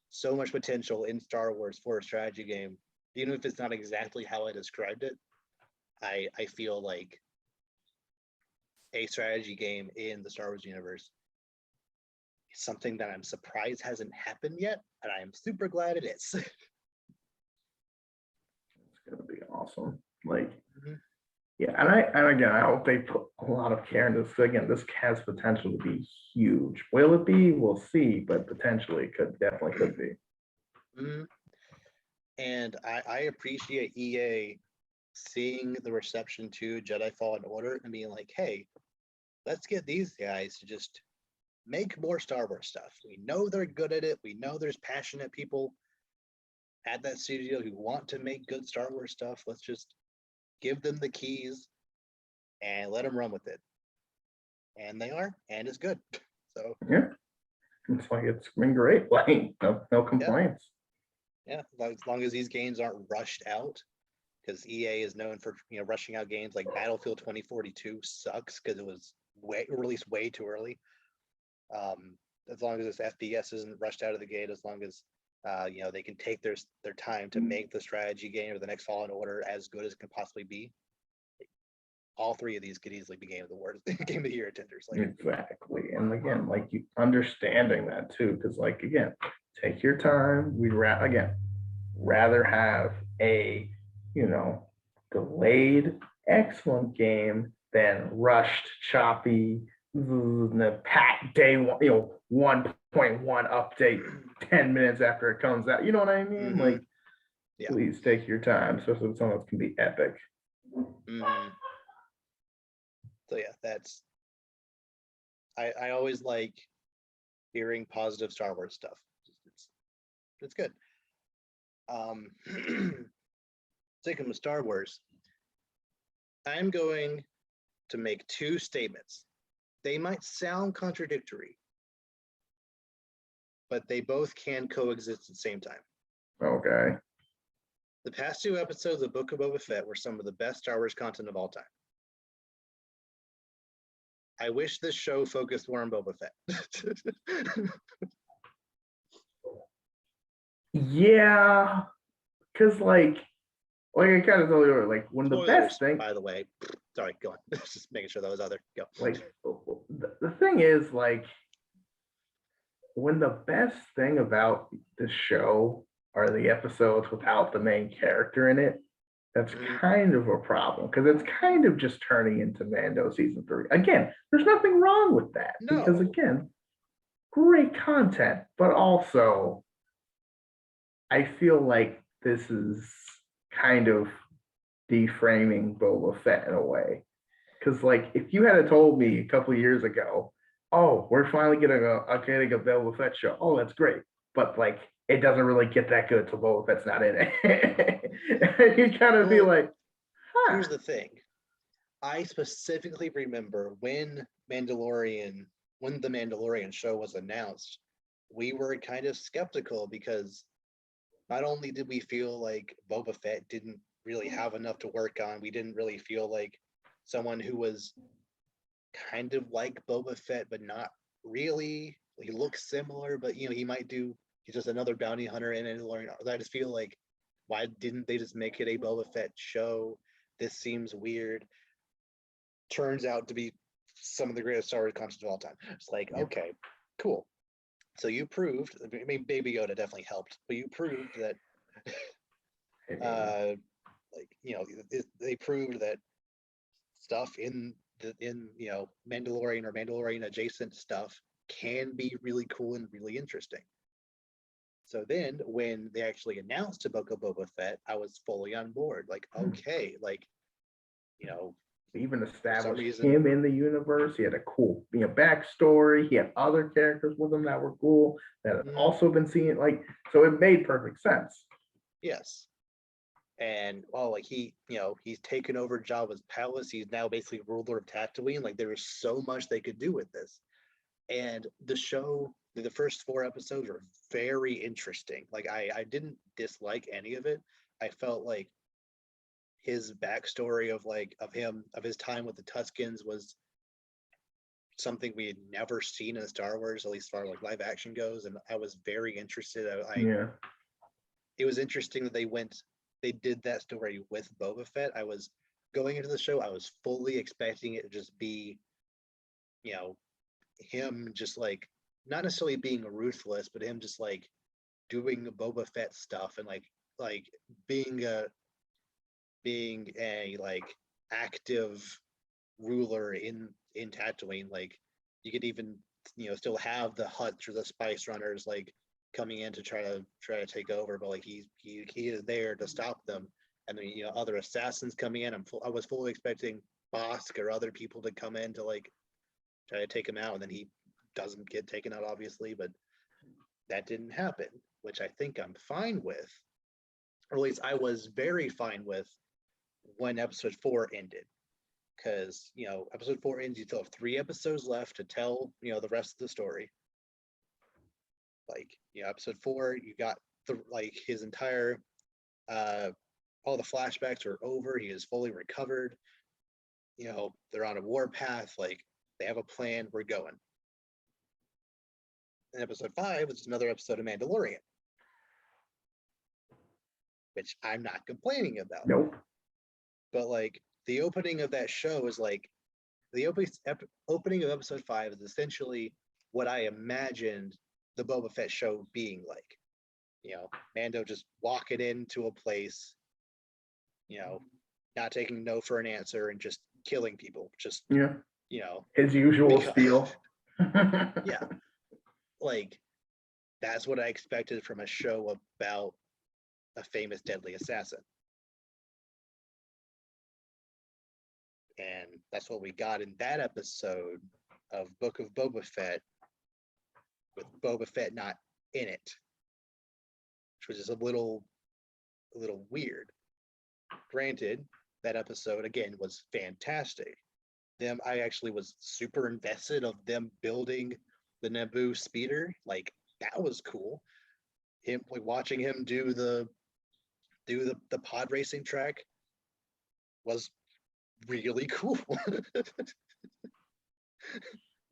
Speaker 1: so much potential in Star Wars for a strategy game, even if it's not exactly how I described it. I feel like a strategy game in the Star Wars universe is something that I'm surprised hasn't happened yet, and I am super glad it is.
Speaker 2: It's gonna be awesome like
Speaker 1: Mhm.
Speaker 2: yeah and again I hope they put a lot of care into this again this has potential to be huge will it be we'll see but potentially it could be
Speaker 1: Mhm. And I appreciate EA seeing the reception to Jedi Fallen Order and being like, hey, let's get these guys to just make more Star Wars stuff. We know they're good at it. We know there's passionate people at that studio who want to make good Star Wars stuff. Let's just give them the keys and let them run with it. And they are, and it's good. So
Speaker 2: yeah it's like it's been great like no
Speaker 1: yeah,
Speaker 2: complaints
Speaker 1: yeah. As long as these games aren't rushed out, because EA is known for rushing out games like Battlefield 2042 sucks because it was released way too early. As long as this FPS isn't rushed out of the gate, as long as they can take their time to make the strategy game or the next Fallen Order as good as it can possibly be. All three of these could easily be game of the game of the year contenders. Like
Speaker 2: exactly and again like you understanding that too because like again take your time again rather have a delayed excellent game than rushed choppy the pack day one 1.1 update 10 minutes after it comes out you know what I mean
Speaker 1: mm-hmm.
Speaker 2: like
Speaker 1: Yeah.
Speaker 2: please take your time especially with something that can be epic
Speaker 1: Mm-hmm. So yeah, that's I always like hearing positive Star Wars stuff. It's good. Sticking with Star Wars, I'm going to make two statements. They might sound contradictory, but they both can coexist at the same time.
Speaker 2: okay
Speaker 1: The past two episodes of Book of Boba Fett were some of the best Star Wars content of all time. I wish this show focused more on Boba Fett.
Speaker 2: yeah because like I kind of told you, like one of the best
Speaker 1: Spoilers,
Speaker 2: thing,
Speaker 1: by the way. Sorry, go on. Just making sure that was other. Go.
Speaker 2: like the thing is, like when the best thing about the show are the episodes without the main character in it, that's kind of a problem because it's kind of just turning into Mando season 3. Again, there's nothing wrong with that because
Speaker 1: No.
Speaker 2: again, great content, but also I feel like this is kind of deframing Boba Fett in a way. Because like if you had told me a couple of years ago, oh, we're finally getting a Boba Fett show. Oh, that's great. But like it doesn't really get that good till Boba Fett's not in it. You kind of be
Speaker 1: Well,
Speaker 2: like, huh.
Speaker 1: here's the thing. I specifically remember when the Mandalorian show was announced, we were kind of skeptical because not only did we feel like Boba Fett didn't really have enough to work on, we didn't really feel like someone who was kind of like Boba Fett, but not really. He looks similar, but he's just another bounty hunter in Mandalorian. I just feel like, why didn't they just make it a Boba Fett show? This seems weird. Turns out to be some of the greatest Star Wars content of all time. It's like, okay, cool. So you proved, I mean, Baby Yoda definitely helped, but you proved that, they proved that stuff in Mandalorian or Mandalorian adjacent stuff can be really cool and really interesting. So then when they actually announced a book of Boba Fett, I was fully on board. Like, okay, like, you know,
Speaker 2: even
Speaker 1: for some
Speaker 2: established
Speaker 1: reason,
Speaker 2: him in the universe. He had a cool backstory. He had other characters with him that were cool that had also been seen. Like, so it made perfect sense.
Speaker 1: yes. And like he, he's taken over Jabba's palace. He's now basically ruler of Tatooine. Like there is so much they could do with this. And the show, the first 4 episodes were very interesting. Like I didn't dislike any of it. I felt like his backstory of his time with the Tuskens was something we had never seen in Star Wars, at least as far as like live action goes. And I was very interested. It was interesting that they did that story with Boba Fett. I was going into the show, I was fully expecting it to just be, him just like not necessarily being ruthless, but him just like doing Boba Fett stuff and like being a like active ruler in Tatooine. Like you could even still have the Hutts or the Spice Runners like coming in to try to take over, but like he is there to stop them. And then other assassins coming in. I was fully expecting Bosk or other people to come in to like try to take him out, and then he doesn't get taken out, obviously, but that didn't happen, which I think I'm fine with, or at least I was very fine with when episode 4 ended, because episode 4 ends, you still have 3 episodes left to tell the rest of the story. Like episode 4, you got his entire all the flashbacks are over. He is fully recovered. They're on a war path. Like they have a plan. We're going. And episode 5 is another episode of Mandalorian, which I'm not complaining about.
Speaker 2: Nope.
Speaker 1: But like the opening of that show is like the opening of episode 5 is essentially what I imagined the Boba Fett show being like. Mando just walking into a place, not taking no for an answer and just killing people. Just
Speaker 2: his usual spiel.
Speaker 1: Yeah. Like that's what I expected from a show about a famous deadly assassin. And that's what we got in that episode of Book of Boba Fett, with Boba Fett not in it, which was just a little weird. Granted, that episode again was fantastic. I actually was super invested of them building the Naboo speeder. Like that was cool. Him like watching him do the pod racing track was really cool.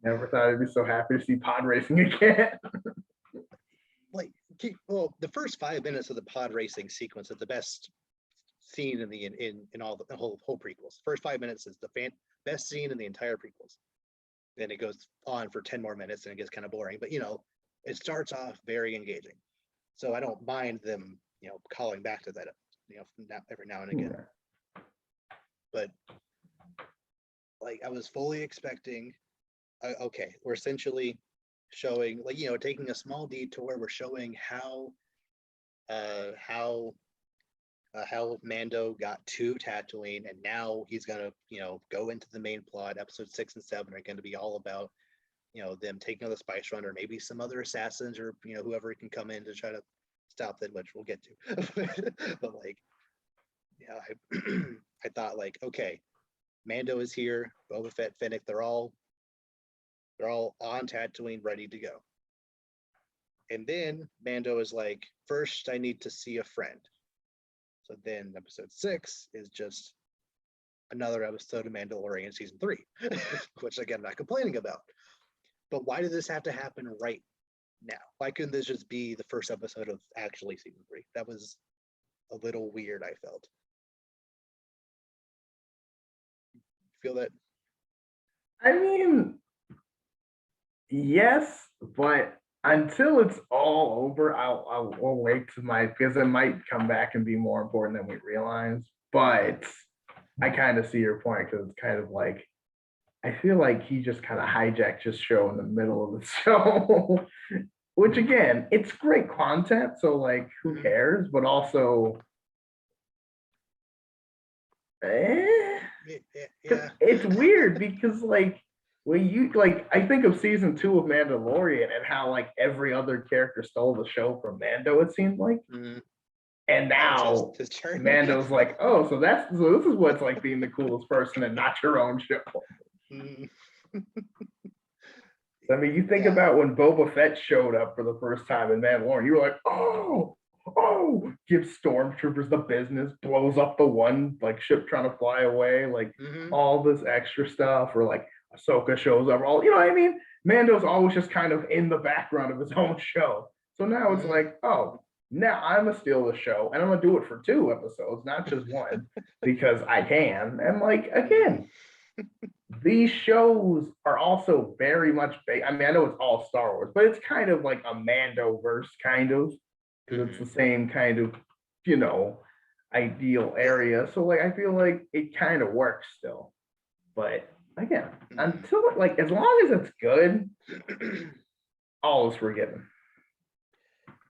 Speaker 2: Never thought I'd be so happy to see pod racing again.
Speaker 1: Like, well, the first 5 minutes of the pod racing sequence is the best scene in all the whole prequels. First 5 minutes is the best scene in the entire prequels. Then it goes on for 10 more minutes and it gets kind of boring. But it starts off very engaging. So I don't mind them, calling back to that, every now and again. Yeah. But like I was fully expecting, okay, we're essentially showing like taking a small detour. We're showing how Mando got to Tatooine, and now he's gonna go into the main plot. Episode 6 and 7 are going to be all about them taking on the Spice Runner, maybe some other assassins or whoever can come in to try to stop them, which we'll get to. But like I thought like, okay, Mando is here, Boba Fett, Fennec, they're all on Tatooine ready to go. And then Mando is like, first I need to see a friend. So then episode 6 is just another episode of Mandalorian season 3, which again, I'm not complaining about. But why did this have to happen right now? Why couldn't this just be the first episode of actually season 3? That was a little weird, I felt. Feel that?
Speaker 2: I mean, yes, but until it's all over, I'll wait to because it might come back and be more important than we realize. But I kind of see your point, because it's kind of like, I feel like he just kind of hijacked his show in the middle of the show. which again, it's great content, so like who cares? But also,
Speaker 1: Yeah.
Speaker 2: it's weird because like when you like I think of season 2 of Mandalorian and how like every other character stole the show from Mando, it seemed like.
Speaker 1: Mhm.
Speaker 2: And now
Speaker 1: His turn.
Speaker 2: Mando's like, oh, so this is what's like being the coolest person and not your own show.
Speaker 1: Mhm.
Speaker 2: I mean, you think
Speaker 1: Yeah.
Speaker 2: about when Boba Fett showed up for the first time in Mandalorian, you were like, oh, gives stormtroopers the business, blows up the one like ship trying to fly away, like
Speaker 1: Mhm.
Speaker 2: all this extra stuff, or like Ahsoka shows up, all you know what I mean? Mando's always just kind of in the background of his own show. So now it's
Speaker 1: Mhm.
Speaker 2: like, oh, now I'm gonna steal the show and I'm gonna do it for 2 episodes, not just one, because I can. And like again, these shows are also very much I mean, I know it's all Star Wars, but it's kind of like a Mando verse, kind of, because it's
Speaker 1: Mhm.
Speaker 2: the same kind of, you know, ideal
Speaker 1: Yeah.
Speaker 2: area. So like I feel like it kind of works still. But again,
Speaker 1: Mhm.
Speaker 2: until like as long as it's good, all is forgiven.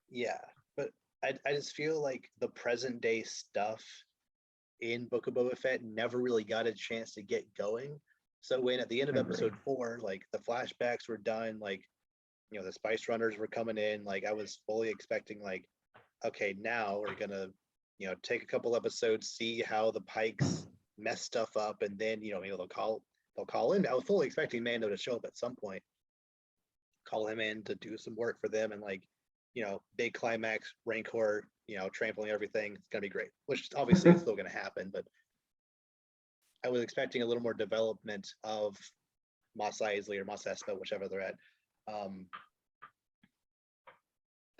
Speaker 1: Yeah, but I just feel like the present day stuff in Book of Boba Fett never really got a chance to get going. So when at the end of
Speaker 2: Agreed.
Speaker 1: episode 4, like the flashbacks were done, like the Spice Runners were coming in, like I was fully expecting like, okay, now we're gonna, take a couple episodes, see how the Pikes mess stuff up, and then maybe they'll call in. I was fully expecting Mando to show up at some point, call him in to do some work for them, and like, big climax, Rancor, trampling everything. It's gonna be great, which obviously is still gonna happen, but I was expecting a little more development of Mos Eisley or Mos Espa, whichever they're at, um,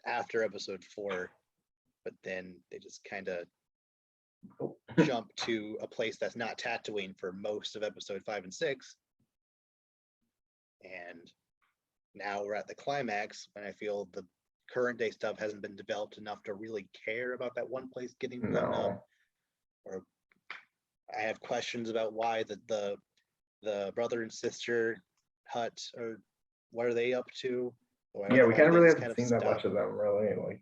Speaker 1: after episode 4, but then they just kind of jump to a place that's not Tatooine for most of episode 5 and 6, and now we're at the climax, and I feel the current day stuff hasn't been developed enough to really care about that one place getting blown up. Or I have questions about why the brother and sister hut, or what are they up to? Or
Speaker 2: Yeah, we kind of really
Speaker 1: kind
Speaker 2: haven't
Speaker 1: of
Speaker 2: seen that
Speaker 1: stuff.
Speaker 2: much of them, really. Like,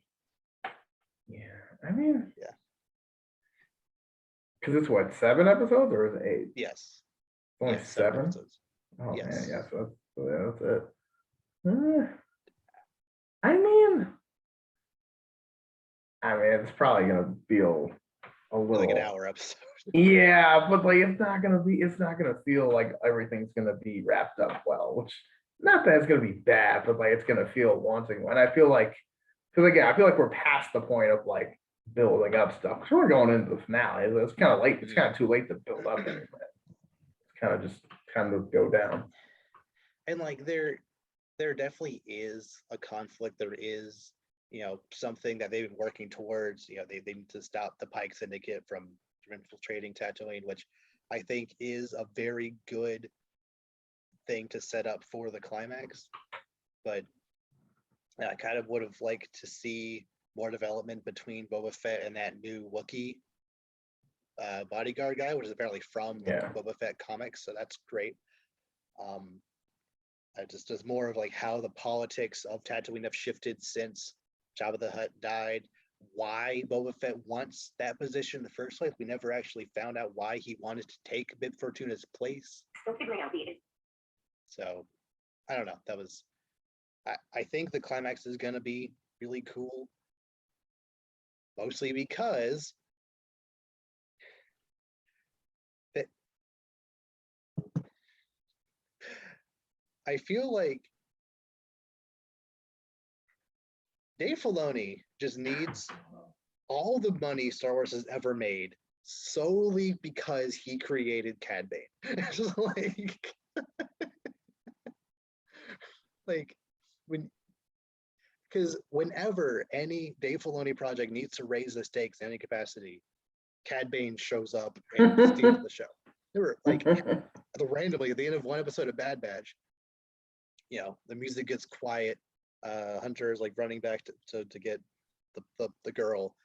Speaker 2: yeah, I mean,
Speaker 1: Yeah.
Speaker 2: Because it's what, 7 episodes or is it 8?
Speaker 1: Yes.
Speaker 2: Only
Speaker 1: Yes, 7
Speaker 2: 7?
Speaker 1: episodes.
Speaker 2: Oh
Speaker 1: Yes.
Speaker 2: man, yeah, so that's it. I mean, it's probably gonna feel a little
Speaker 1: Like an hour episode.
Speaker 2: Yeah, but like it's not gonna feel like everything's gonna be wrapped up well, which not that it's gonna be bad, but like it's gonna feel wanting. And I feel like because again, I feel like we're past the point of like building up stuff. Because we're going into the finale. It's kind of late. It's kind of too late to build up anything. It's kind of just kind of go down.
Speaker 1: And like there definitely is a conflict. There is, something that they've been working towards. They need to stop the Pike Syndicate from infiltrating Tatooine, which I think is a very good thing to set up for the climax. But I kind of would have liked to see more development between Boba Fett and that new Wookiee bodyguard guy, which is apparently from the Boba Fett comics, so that's great. Just as more of like how the politics of Tatooine have shifted since Jabba the Hutt died, why Boba Fett wants that position in the first place. We never actually found out why he wanted to take Bib Fortuna's place.
Speaker 3: Still figuring out the
Speaker 1: So I don't know. That was I think the climax is gonna be really cool. Mostly because I feel like Dave Filoni just needs all the money Star Wars has ever made solely because he created Cad Bane. Just like when, because whenever any Dave Filoni project needs to raise the stakes in any capacity, Cad Bane shows up and steals the show. They were like randomly at the end of one episode of Bad Batch, the music gets quiet. Hunter is like running back to get the girl.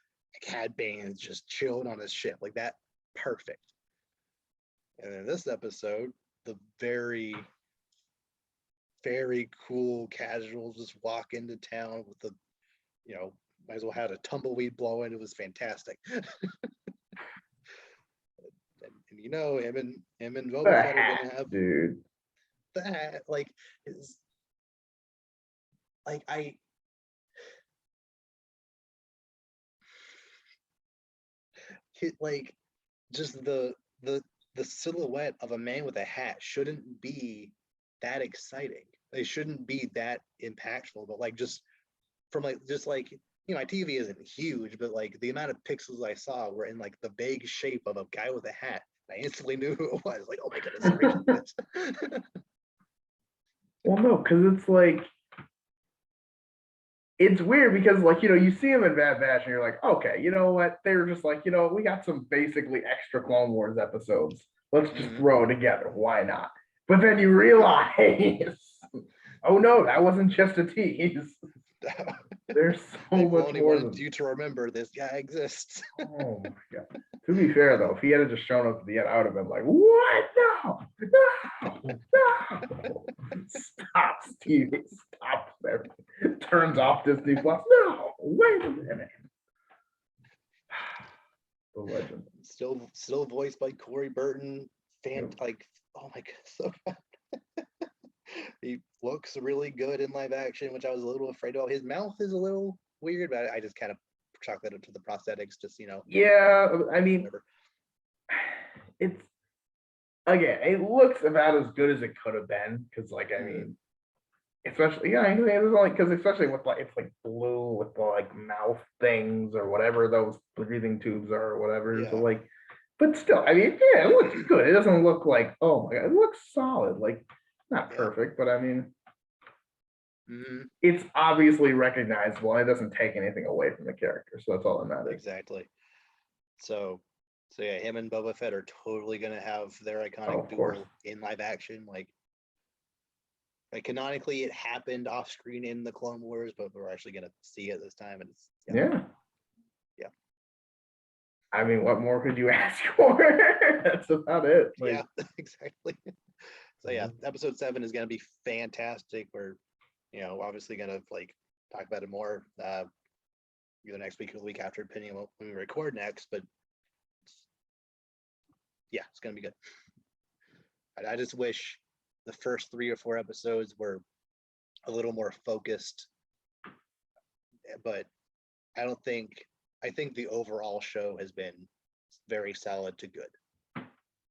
Speaker 1: Cad Bane is just chilling on his ship like that. Perfect. And in this episode, the very very cool, casual, just walk into town with the, might as well have a tumbleweed blowing. It was fantastic. and him and
Speaker 2: The
Speaker 1: Boba Fett are
Speaker 2: hat,
Speaker 1: gonna have
Speaker 2: dude.
Speaker 1: that. Like, is like like just the silhouette of a man with a hat shouldn't be that exciting. They shouldn't be that impactful, but like just from my TV isn't huge, but like the amount of pixels I saw were in like the vague shape of a guy with a hat. I instantly knew who it was. Like, oh my goodness.
Speaker 2: Well, no, because it's like, it's weird because like, you see him in Bad Batch and you're like, okay, you know what? They were just like, we got some basically extra Clone Wars episodes. Let's just throw it together. Why not? But then you realize, oh no, that wasn't just a tease. There's so much
Speaker 1: only
Speaker 2: more.
Speaker 1: Wanted you to remember this guy exists.
Speaker 2: Oh my god. To be fair though, if he had just shown up at the end, I would have been like, what? No. Stop, Stevie. Stop everything. Turns off Disney Plus. No, wait a minute. The legend.
Speaker 1: Still voiced by Corey Burton. Like, oh my god, so bad. He looks really good in live action, which I was a little afraid of. His mouth is a little weird, but I just kind of chalk that up to the prosthetics, just
Speaker 2: Yeah, I mean, whatever. It's again, it looks about as good as it could have been, because like I mean, especially I mean, it's like because especially with like it's like blue with the like mouth things or whatever those breathing tubes are or whatever.
Speaker 1: Yeah.
Speaker 2: So like, but still, I mean, yeah, it looks good. It doesn't look like, oh my god, it looks solid. Like not perfect, but I mean, it's obviously recognizable and it doesn't take anything away from the character. So that's all that matters.
Speaker 1: Exactly. So yeah, him and Boba Fett are totally gonna have their iconic duel in live action. Like canonically, it happened off screen in the Clone Wars, but we're actually gonna see it this time, and it's
Speaker 2: yeah. I mean, what more could you ask for? That's about it.
Speaker 1: Like, yeah, exactly. So yeah, episode 7 is gonna be fantastic. We're obviously gonna like talk about it more either next week or the week after, depending on when we record next. But yeah, it's gonna be good. I just wish the first 3 or 4 episodes were a little more focused, but I think the overall show has been very solid to good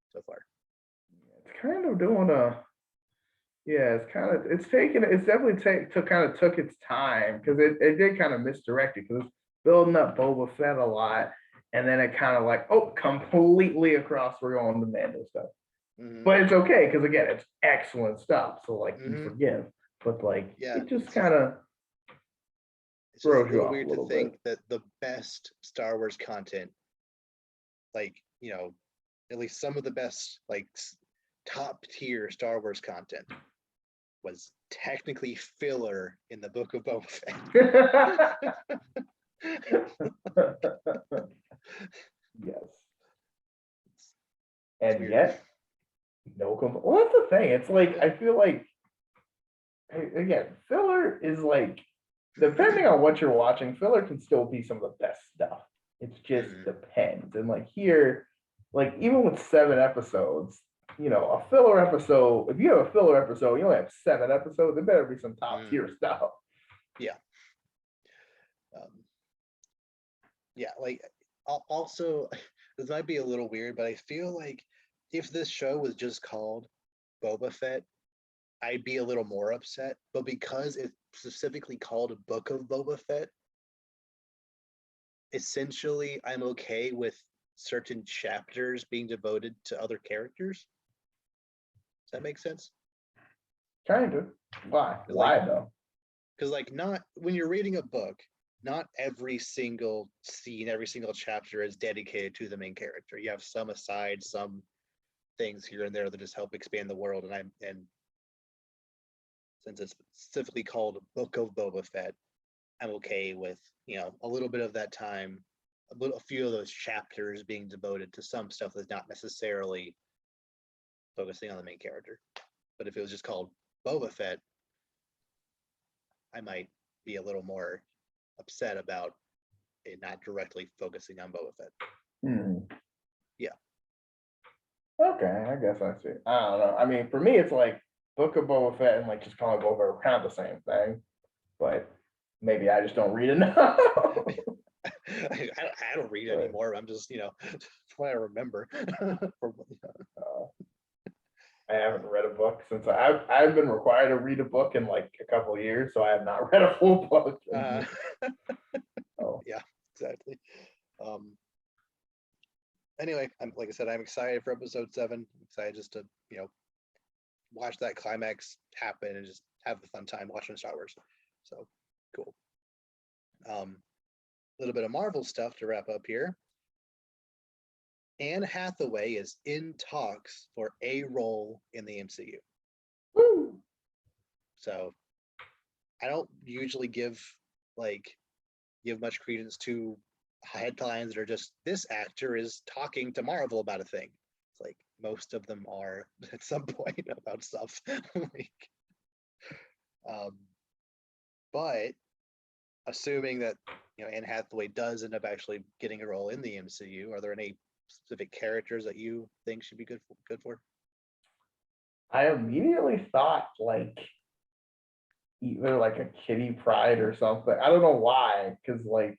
Speaker 1: so far.
Speaker 2: It's kind of doing it's definitely took its time, because it did kind of misdirect it, because it's building up Boba Fett a lot, and then it kind of like, oh, completely across, we're going to Mando stuff. But it's okay, because again, it's excellent stuff, so like you forgive, but like it just kind of
Speaker 1: it's just a little weird to think that the best Star Wars content, like at least some of the best like top tier Star Wars content, was technically filler in the Book of Boba Fett.
Speaker 2: Yes. And yet, no complaint. Well, that's the thing. It's like, I feel like, again, filler is like, depending on what you're watching, filler can still be some of the best stuff. It just depends. And like here, like even with 7 episodes, a filler episode, if you have a filler episode, you only have 7 episodes, it better be some top tier stuff.
Speaker 1: Yeah. Yeah, like also, this might be a little weird, but I feel like if this show was just called Boba Fett, I'd be a little more upset. But because it's specifically called a Book of Boba Fett, essentially I'm okay with certain chapters being devoted to other characters. Does that make sense?
Speaker 2: Kind of. Why? Why though?
Speaker 1: Because like, not when you're reading a book, not every single scene, every single chapter is dedicated to the main character. You have some aside, some things here and there that just help expand the world. And since it's specifically called Book of Boba Fett, I'm okay with a little bit of that time, a few of those chapters being devoted to some stuff that's not necessarily focusing on the main character. But if it was just called Boba Fett, I might be a little more upset about it not directly focusing on Boba Fett. Yeah.
Speaker 2: Okay, I guess I see. I don't know. I mean, for me, it's like Book of Boba Fett and like just calling Boba Fett are kind of the same thing, but maybe I just don't read enough.
Speaker 1: I don't read anymore. I'm just, what I remember.
Speaker 2: I haven't read a book since I've been required to read a book in like a couple of years, so I have not read a full book.
Speaker 1: Yeah, exactly. Anyway, like I said, I'm excited for episode 7. I'm excited just to, watch that climax happen and just have the fun time watching Star Wars. So cool. A little bit of Marvel stuff to wrap up here. Anne Hathaway is in talks for a role in the MCU.
Speaker 2: Woo!
Speaker 1: So I don't usually give much credence to headlines that are just this actor is talking to Marvel about a thing. It's like most of them are at some point about stuff. But assuming that Anne Hathaway does end up actually getting a role in the MCU, are there any specific characters that you think should be good for?
Speaker 2: I immediately thought like either like a Kitty Pryde or something. I don't know why, because like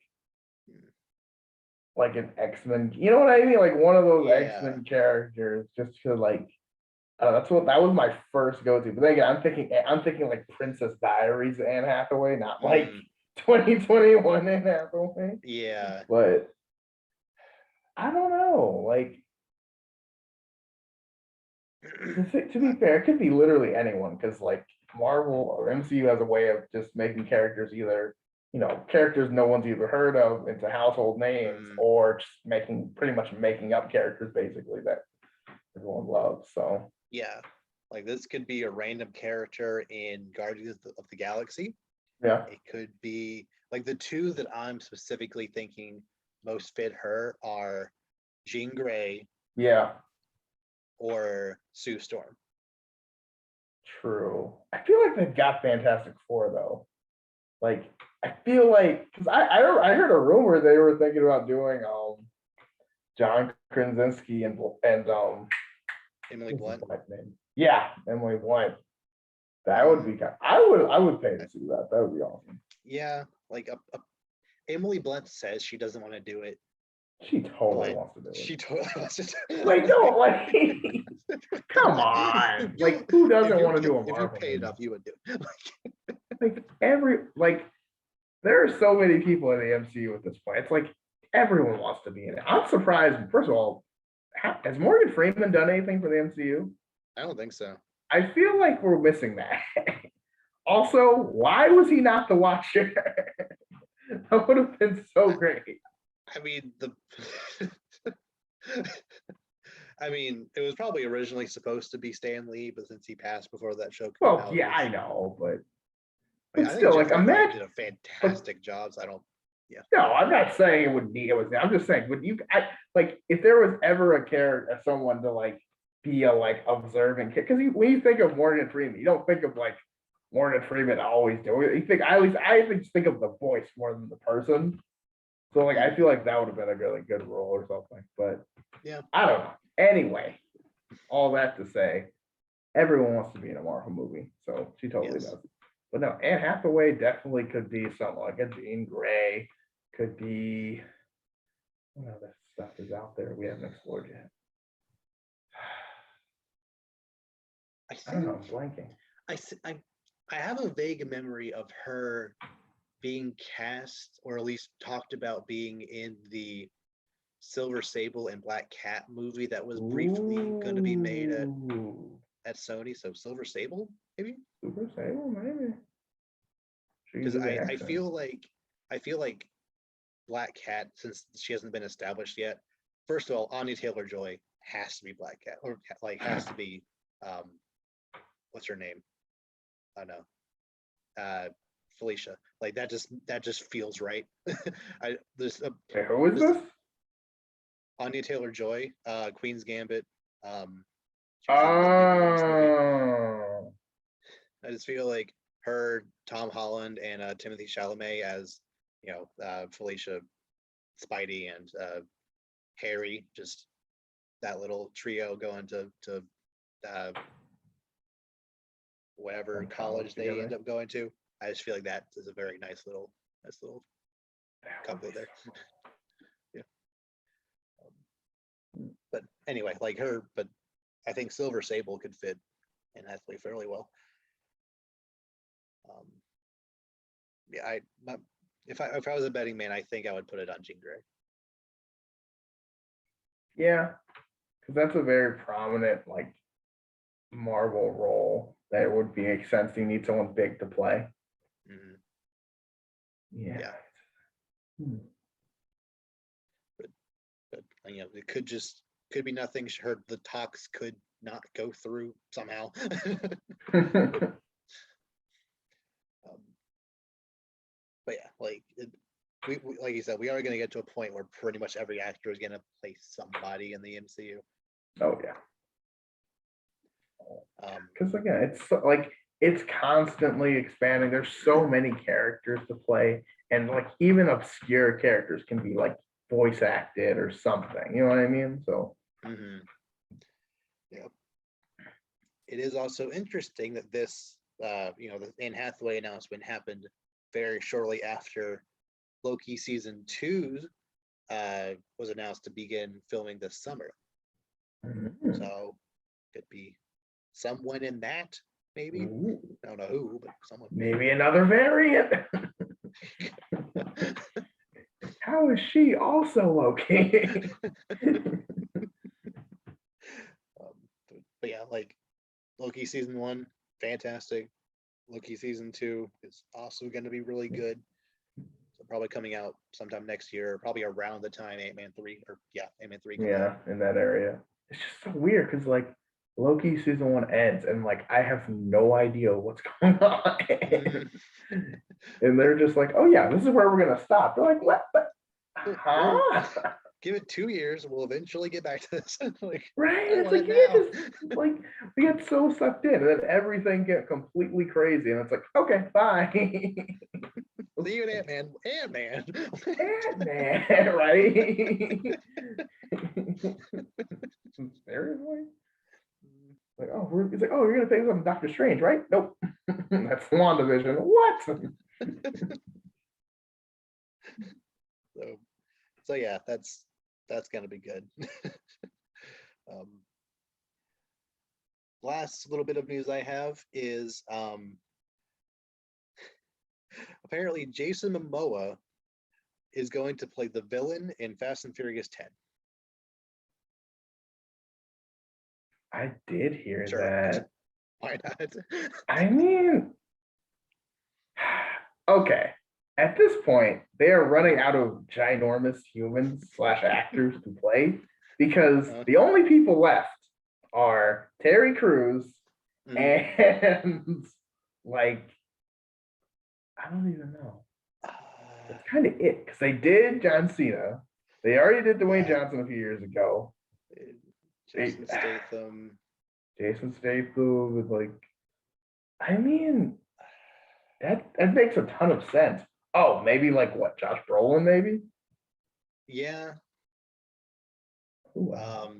Speaker 2: an X-Men, you know what I mean? Like one of those X-Men characters, just to like that was my first go-to. But then again, I'm thinking like Princess Diaries Anne Hathaway, not like 2021 Anne Hathaway.
Speaker 1: Yeah.
Speaker 2: But I don't know. Like to be fair, it could be literally anyone, because like Marvel or MCU has a way of just making characters either, characters no one's either heard of into household names, or just pretty much making up characters basically that everyone loves. So
Speaker 1: yeah, like this could be a random character in Guardians of the Galaxy.
Speaker 2: Yeah.
Speaker 1: It could be like the two that I'm specifically thinking most fit her are Jean Grey.
Speaker 2: Yeah.
Speaker 1: Or Sue Storm.
Speaker 2: True. I feel like they've got Fantastic Four though. Like I feel like, because I heard a rumor they were thinking about doing John Krasinski and
Speaker 1: Emily Blunt.
Speaker 2: Yeah, Emily Blunt. That would be I would pay to see that. That would be awesome.
Speaker 1: Yeah, like Emily Blunt says she doesn't want to do it.
Speaker 2: She totally wants to do it.
Speaker 1: She totally wants to.
Speaker 2: Like, no, like, come on. Like, who doesn't want to do a Marvel?
Speaker 1: If you paid enough, you would do it.
Speaker 2: There are so many people in the MCU at this point. It's like everyone wants to be in it. I'm surprised. First of all, has Morgan Freeman done anything for the MCU?
Speaker 1: I don't think so.
Speaker 2: I feel like we're missing that. Also, why was he not the Watcher? That would have been so great.
Speaker 1: I mean, it was probably originally supposed to be Stan Lee, but since he passed before that show came out.
Speaker 2: Yeah, I know, but
Speaker 1: I think still, like, imagine did a fantastic job. So I don't. Yeah.
Speaker 2: No, I'm not saying it would be. It was. I'm just saying, if there was ever a character, someone to like be a like observant kid, because when you think of Morgan Freeman, you don't think of like Morgan Freeman always doing it. You think I think of the voice more than the person. So like I feel like that would have been a really good role or something. But
Speaker 1: yeah,
Speaker 2: I don't know. Anyway, all that to say, everyone wants to be in a Marvel movie, so she totally does. But no, Anne Hathaway definitely could be something like a Jean Grey. Could be what other stuff is out there we haven't explored yet. I don't know. I'm blanking.
Speaker 1: I have a vague memory of her being cast, or at least talked about being in the Silver Sable and Black Cat movie that was briefly going to be made at Sony. So Silver Sable, maybe.
Speaker 2: Silver Sable, maybe.
Speaker 1: Because I feel like Black Cat, since she hasn't been established yet. First of all, Anya Taylor-Joy has to be Black Cat, or like has to be what's her name? I don't know. Felicia. Like that just feels right.
Speaker 2: Who is this?
Speaker 1: Anya Taylor-Joy, Queen's Gambit. I just feel like her, Tom Holland, and Timothy Chalamet as Felicia, Spidey, and Harry, just that little trio going to whatever
Speaker 2: Going to
Speaker 1: college they
Speaker 2: together.
Speaker 1: end up going to. I just feel like that is a very nice little couple there. Yeah. But anyway, like her, but I think Silver Sable could fit in Hathaway fairly well. Yeah, if I was a betting man, I think I would put it on Jean Grey.
Speaker 2: Yeah, because that's a very prominent like Marvel role that would make sense. You need someone big to play.
Speaker 1: Mm-hmm.
Speaker 2: Yeah.
Speaker 1: But it could be nothing. The talks could not go through somehow. But yeah, like we like you said, we are going to get to a point where pretty much every actor is going to play somebody in the MCU.
Speaker 2: Oh yeah. Because again, it's like it's constantly expanding. There's so many characters to play, and like even obscure characters can be like voice acted or something. You know what I mean? So.
Speaker 1: Mm-hmm. Yeah. It is also interesting that this, the Anne Hathaway announcement happened very shortly after Loki season 2 was announced to begin filming this summer.
Speaker 2: Mm-hmm.
Speaker 1: So could be someone in that, maybe.
Speaker 2: Ooh.
Speaker 1: I don't know who, but someone.
Speaker 2: Maybe another variant. How is she also Loki?
Speaker 1: But yeah, like Loki season 1, fantastic. Loki season 2 is also going to be really good. So probably coming out sometime next year, probably around the time Ant-Man 3 comes out.
Speaker 2: In that area. It's just so weird because like Loki season 1 ends and like I have no idea what's going on. And they're just like, oh yeah, this is where we're gonna stop. They're like, what? Huh?
Speaker 1: Well, give it 2 years, we'll eventually get back to this. Like,
Speaker 2: right? It's like you just like we get so sucked in, and then everything get completely crazy, and it's like, okay, bye.
Speaker 1: See you in Ant-Man.
Speaker 2: Ant-Man, right? Seriously? Like, it's like, you're gonna say something Doctor Strange, right? Nope. That's WandaVision. What?
Speaker 1: So yeah, that's gonna be good. Last little bit of news I have is apparently Jason Momoa is going to play the villain in Fast and Furious 10.
Speaker 2: I did hear
Speaker 1: Sure.
Speaker 2: that.
Speaker 1: Why not?
Speaker 2: I mean, okay. At this point, they are running out of ginormous humans / actors to play because the only people left are Terry Crews and like I don't even know. That's kind of it because they did John Cena. They already did Dwayne Johnson a few years ago.
Speaker 1: Jason Statham.
Speaker 2: With like, I mean, that makes a ton of sense. Oh, maybe like what? Josh Brolin, maybe?
Speaker 1: Yeah.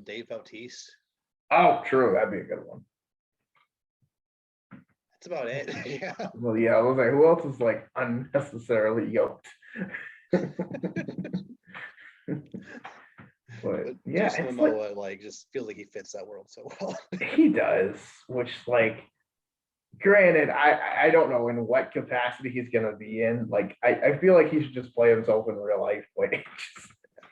Speaker 1: Dave Bautista.
Speaker 2: Oh, true. That'd be a good one.
Speaker 1: That's about it. Yeah.
Speaker 2: Well, yeah, I was like, who else is like unnecessarily yoked? But yeah,
Speaker 1: Jason Momoa like just feels like he fits that world so well.
Speaker 2: He does, which like granted, I don't know in what capacity he's gonna be in. Like I feel like he should just play himself in real life. Like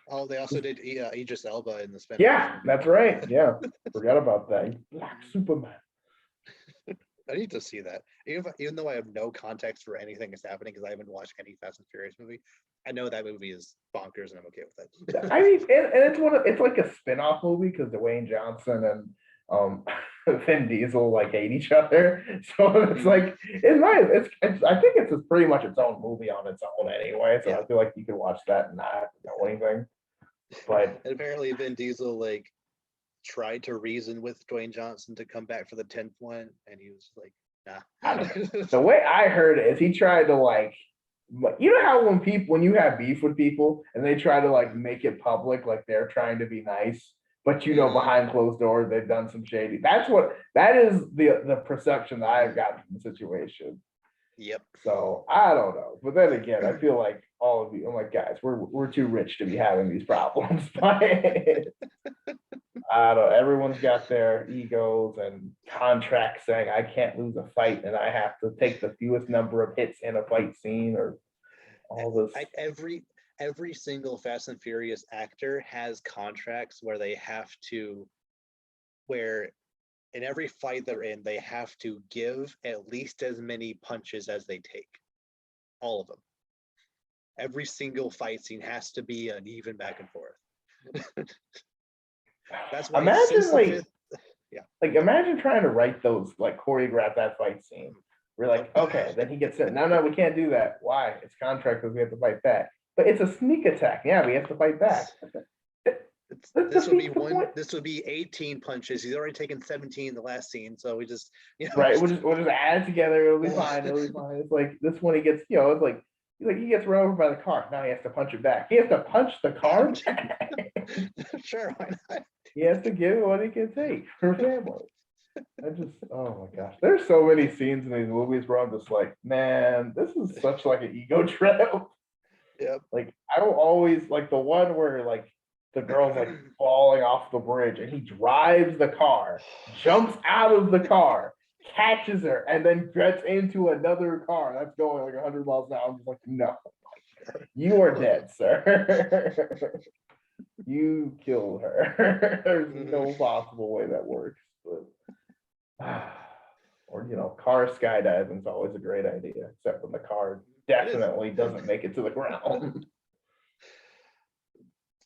Speaker 1: oh, they also did Idris Elba in the spin.
Speaker 2: Yeah, that's right. Yeah. Forgot about that. Black Superman.
Speaker 1: I need to see that. Even though I have no context for anything that's happening because I haven't watched any Fast and Furious movie, I know that movie is bonkers and I'm okay with it.
Speaker 2: I mean, and it's like a spin-off movie because Dwayne Johnson and Vin Diesel like hate each other. So it's like I think it's pretty much its own movie on its own anyway. So I feel like you could watch that and not know anything. But
Speaker 1: and apparently Vin Diesel like tried to reason with Dwayne Johnson to come back for the 10th one, and he was like, Nah.
Speaker 2: The way I heard it is he tried to like, you know how when you have beef with people and they try to like make it public, like they're trying to be nice, but you know behind closed doors they've done some shady. That is the perception that I've gotten from the situation.
Speaker 1: Yep.
Speaker 2: So I don't know, but then again, I feel like all of you, I'm like, guys, we're too rich to be having these problems. But I don't know. Everyone's got their egos and contracts saying I can't lose a fight and I have to take the fewest number of hits in a fight scene or all this.
Speaker 1: Every single Fast and Furious actor has contracts where they have to, where in every fight they're in, they have to give at least as many punches as they take. All of them. Every single fight scene has to be an even back and forth. That's why
Speaker 2: imagine
Speaker 1: like
Speaker 2: imagine trying to write those, like choreograph that fight scene. We're like, okay, then he gets it. No, we can't do that. Why? It's contract because we have to fight back. But it's a sneak attack. Yeah, we have to fight back.
Speaker 1: This would be 18 punches. He's already taken 17 in the last scene, so we just
Speaker 2: right. We'll just add it together. It'll be fine. It's like this one. He gets it's like he gets run over by the car. Now he has to punch it back. He has to punch the car back.
Speaker 1: Sure, why not?
Speaker 2: He has to give what he can take for family. Oh my gosh, there's so many scenes in these movies where I'm just like, man, this is such like an ego trip.
Speaker 1: Yep.
Speaker 2: Like I don't always like the one where like the girl's like falling off the bridge and he drives the car, jumps out of the car, catches her, and then gets into another car that's going like 100 miles an hour. I'm just like, no, you are dead, sir. You killed her. There's no possible way that works. But, or car skydiving is always a great idea, except when the car definitely doesn't make it to the ground.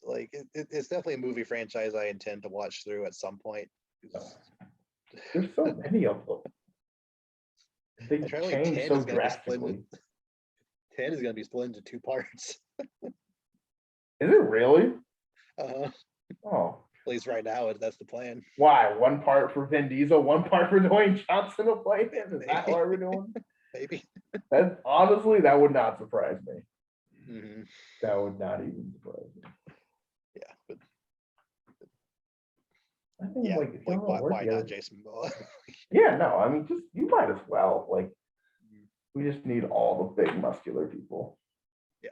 Speaker 1: Like it's definitely a movie franchise I intend to watch through at some point.
Speaker 2: There's so many of them. They change so drastically.
Speaker 1: 10 is going to be split into 2 parts.
Speaker 2: Is it really?
Speaker 1: Oh, at least right now, that's the plan.
Speaker 2: Why? One part for Vin Diesel, one part for Dwayne Johnson to play him? Is that what we're doing?
Speaker 1: Maybe.
Speaker 2: Honestly, that would not surprise me.
Speaker 1: Mm-hmm.
Speaker 2: That would not even surprise me.
Speaker 1: Yeah, but
Speaker 2: I think
Speaker 1: why not Jason Momoa?
Speaker 2: Yeah, no, I mean, just you might as well. Like, we just need all the big muscular people.
Speaker 1: Yeah.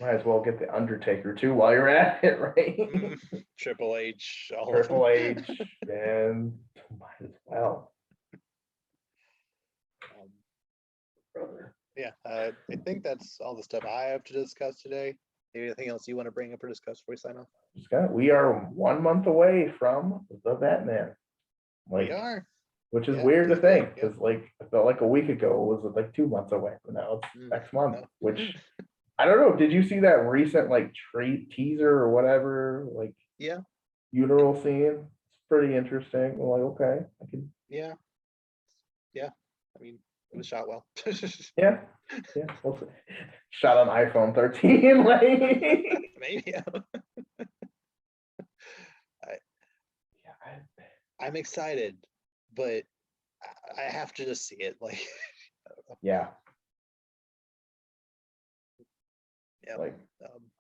Speaker 2: Might as well get the Undertaker too while you're at it, right?
Speaker 1: Triple H,
Speaker 2: and might as well. Brother.
Speaker 1: Yeah, I think that's all the stuff I have to discuss today. Anything else you want to bring up or discuss before we sign off?
Speaker 2: We are 1 month away from the Batman.
Speaker 1: We are.
Speaker 2: Which is weird to think, because like I felt like a week ago it was like 2 months away, but now it's next month. No. Which I don't know. Did you see that recent like teaser or whatever? Like funeral scene? It's pretty interesting. I'm like, okay, I can.
Speaker 1: Yeah. I mean, it was shot well.
Speaker 2: Yeah. We'll see. Shot on iPhone 13, like
Speaker 1: maybe. I'm excited, but I have to just see it. Like,
Speaker 2: yeah. Like,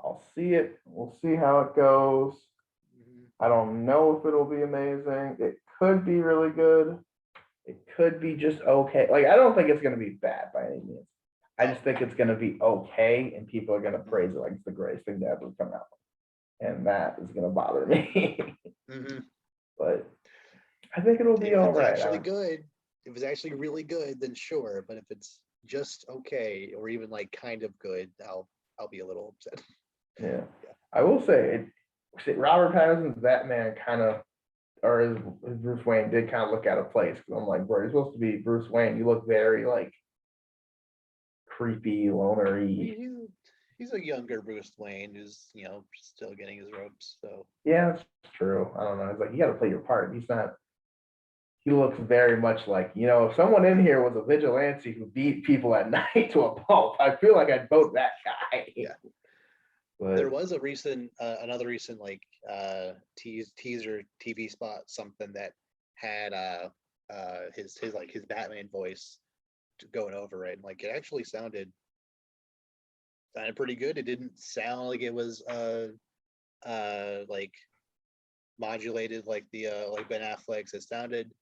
Speaker 2: I'll see it. We'll see how it goes. I don't know if it'll be amazing. It could be really good. It could be just okay. Like, I don't think it's going to be bad by any means. I just think it's going to be okay, and people are going to praise it like it's the greatest thing to ever come out. And that is going to bother me. But I think it'll be all right.
Speaker 1: Actually good. If it's actually really good, then sure. But if it's just okay, or even like kind of good, I'll be a little upset.
Speaker 2: Yeah. I will say, Robert Pattinson's Batman kind of, or his Bruce Wayne did kind of look out of place. Because I'm like, bro, you're supposed to be Bruce Wayne. You look very like creepy, lonery.
Speaker 1: He's a younger Bruce Wayne who's still getting his ropes. So
Speaker 2: yeah, that's true. I don't know. It's like you got to play your part. He's not. He looks very much like, if someone in here was a vigilante who beat people at night to a pulp, I feel like I'd vote that guy.
Speaker 1: Yeah.
Speaker 2: But
Speaker 1: there was another recent like teaser TV spot, something that had his Batman voice going over it, and like it actually sounded pretty good. It didn't sound like it was like modulated like the like Ben Affleck's. It sounded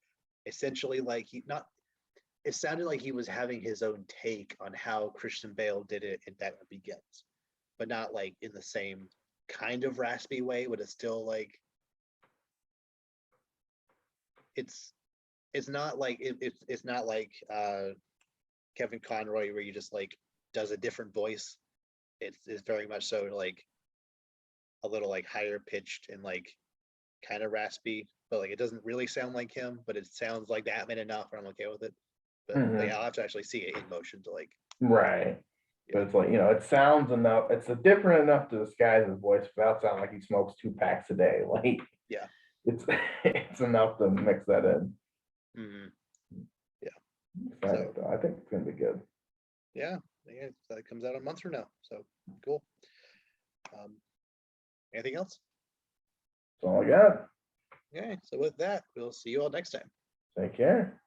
Speaker 1: essentially like it sounded like he was having his own take on how Christian Bale did it in Batman Begins, but not like in the same kind of raspy way, but it's still like it's not like it's not like Kevin Conroy where you just like does a different voice. It's very much so like a little like higher pitched and like kind of raspy, but like it doesn't really sound like him, but it sounds like Batman enough, and I'm okay with it. But like, I'll have to actually see it in motion to like.
Speaker 2: Right.
Speaker 1: Yeah.
Speaker 2: But it's like, it sounds enough. It's a different enough to disguise his voice without sounding like he smokes 2 packs a day. Like,
Speaker 1: Yeah.
Speaker 2: it's enough to mix that in.
Speaker 1: Yeah.
Speaker 2: Excited, though. I think it's gonna be good.
Speaker 1: Yeah. It comes out a month from now. So cool. Anything else?
Speaker 2: That's all I got.
Speaker 1: Okay. So with that, we'll see you all next time.
Speaker 2: Take care.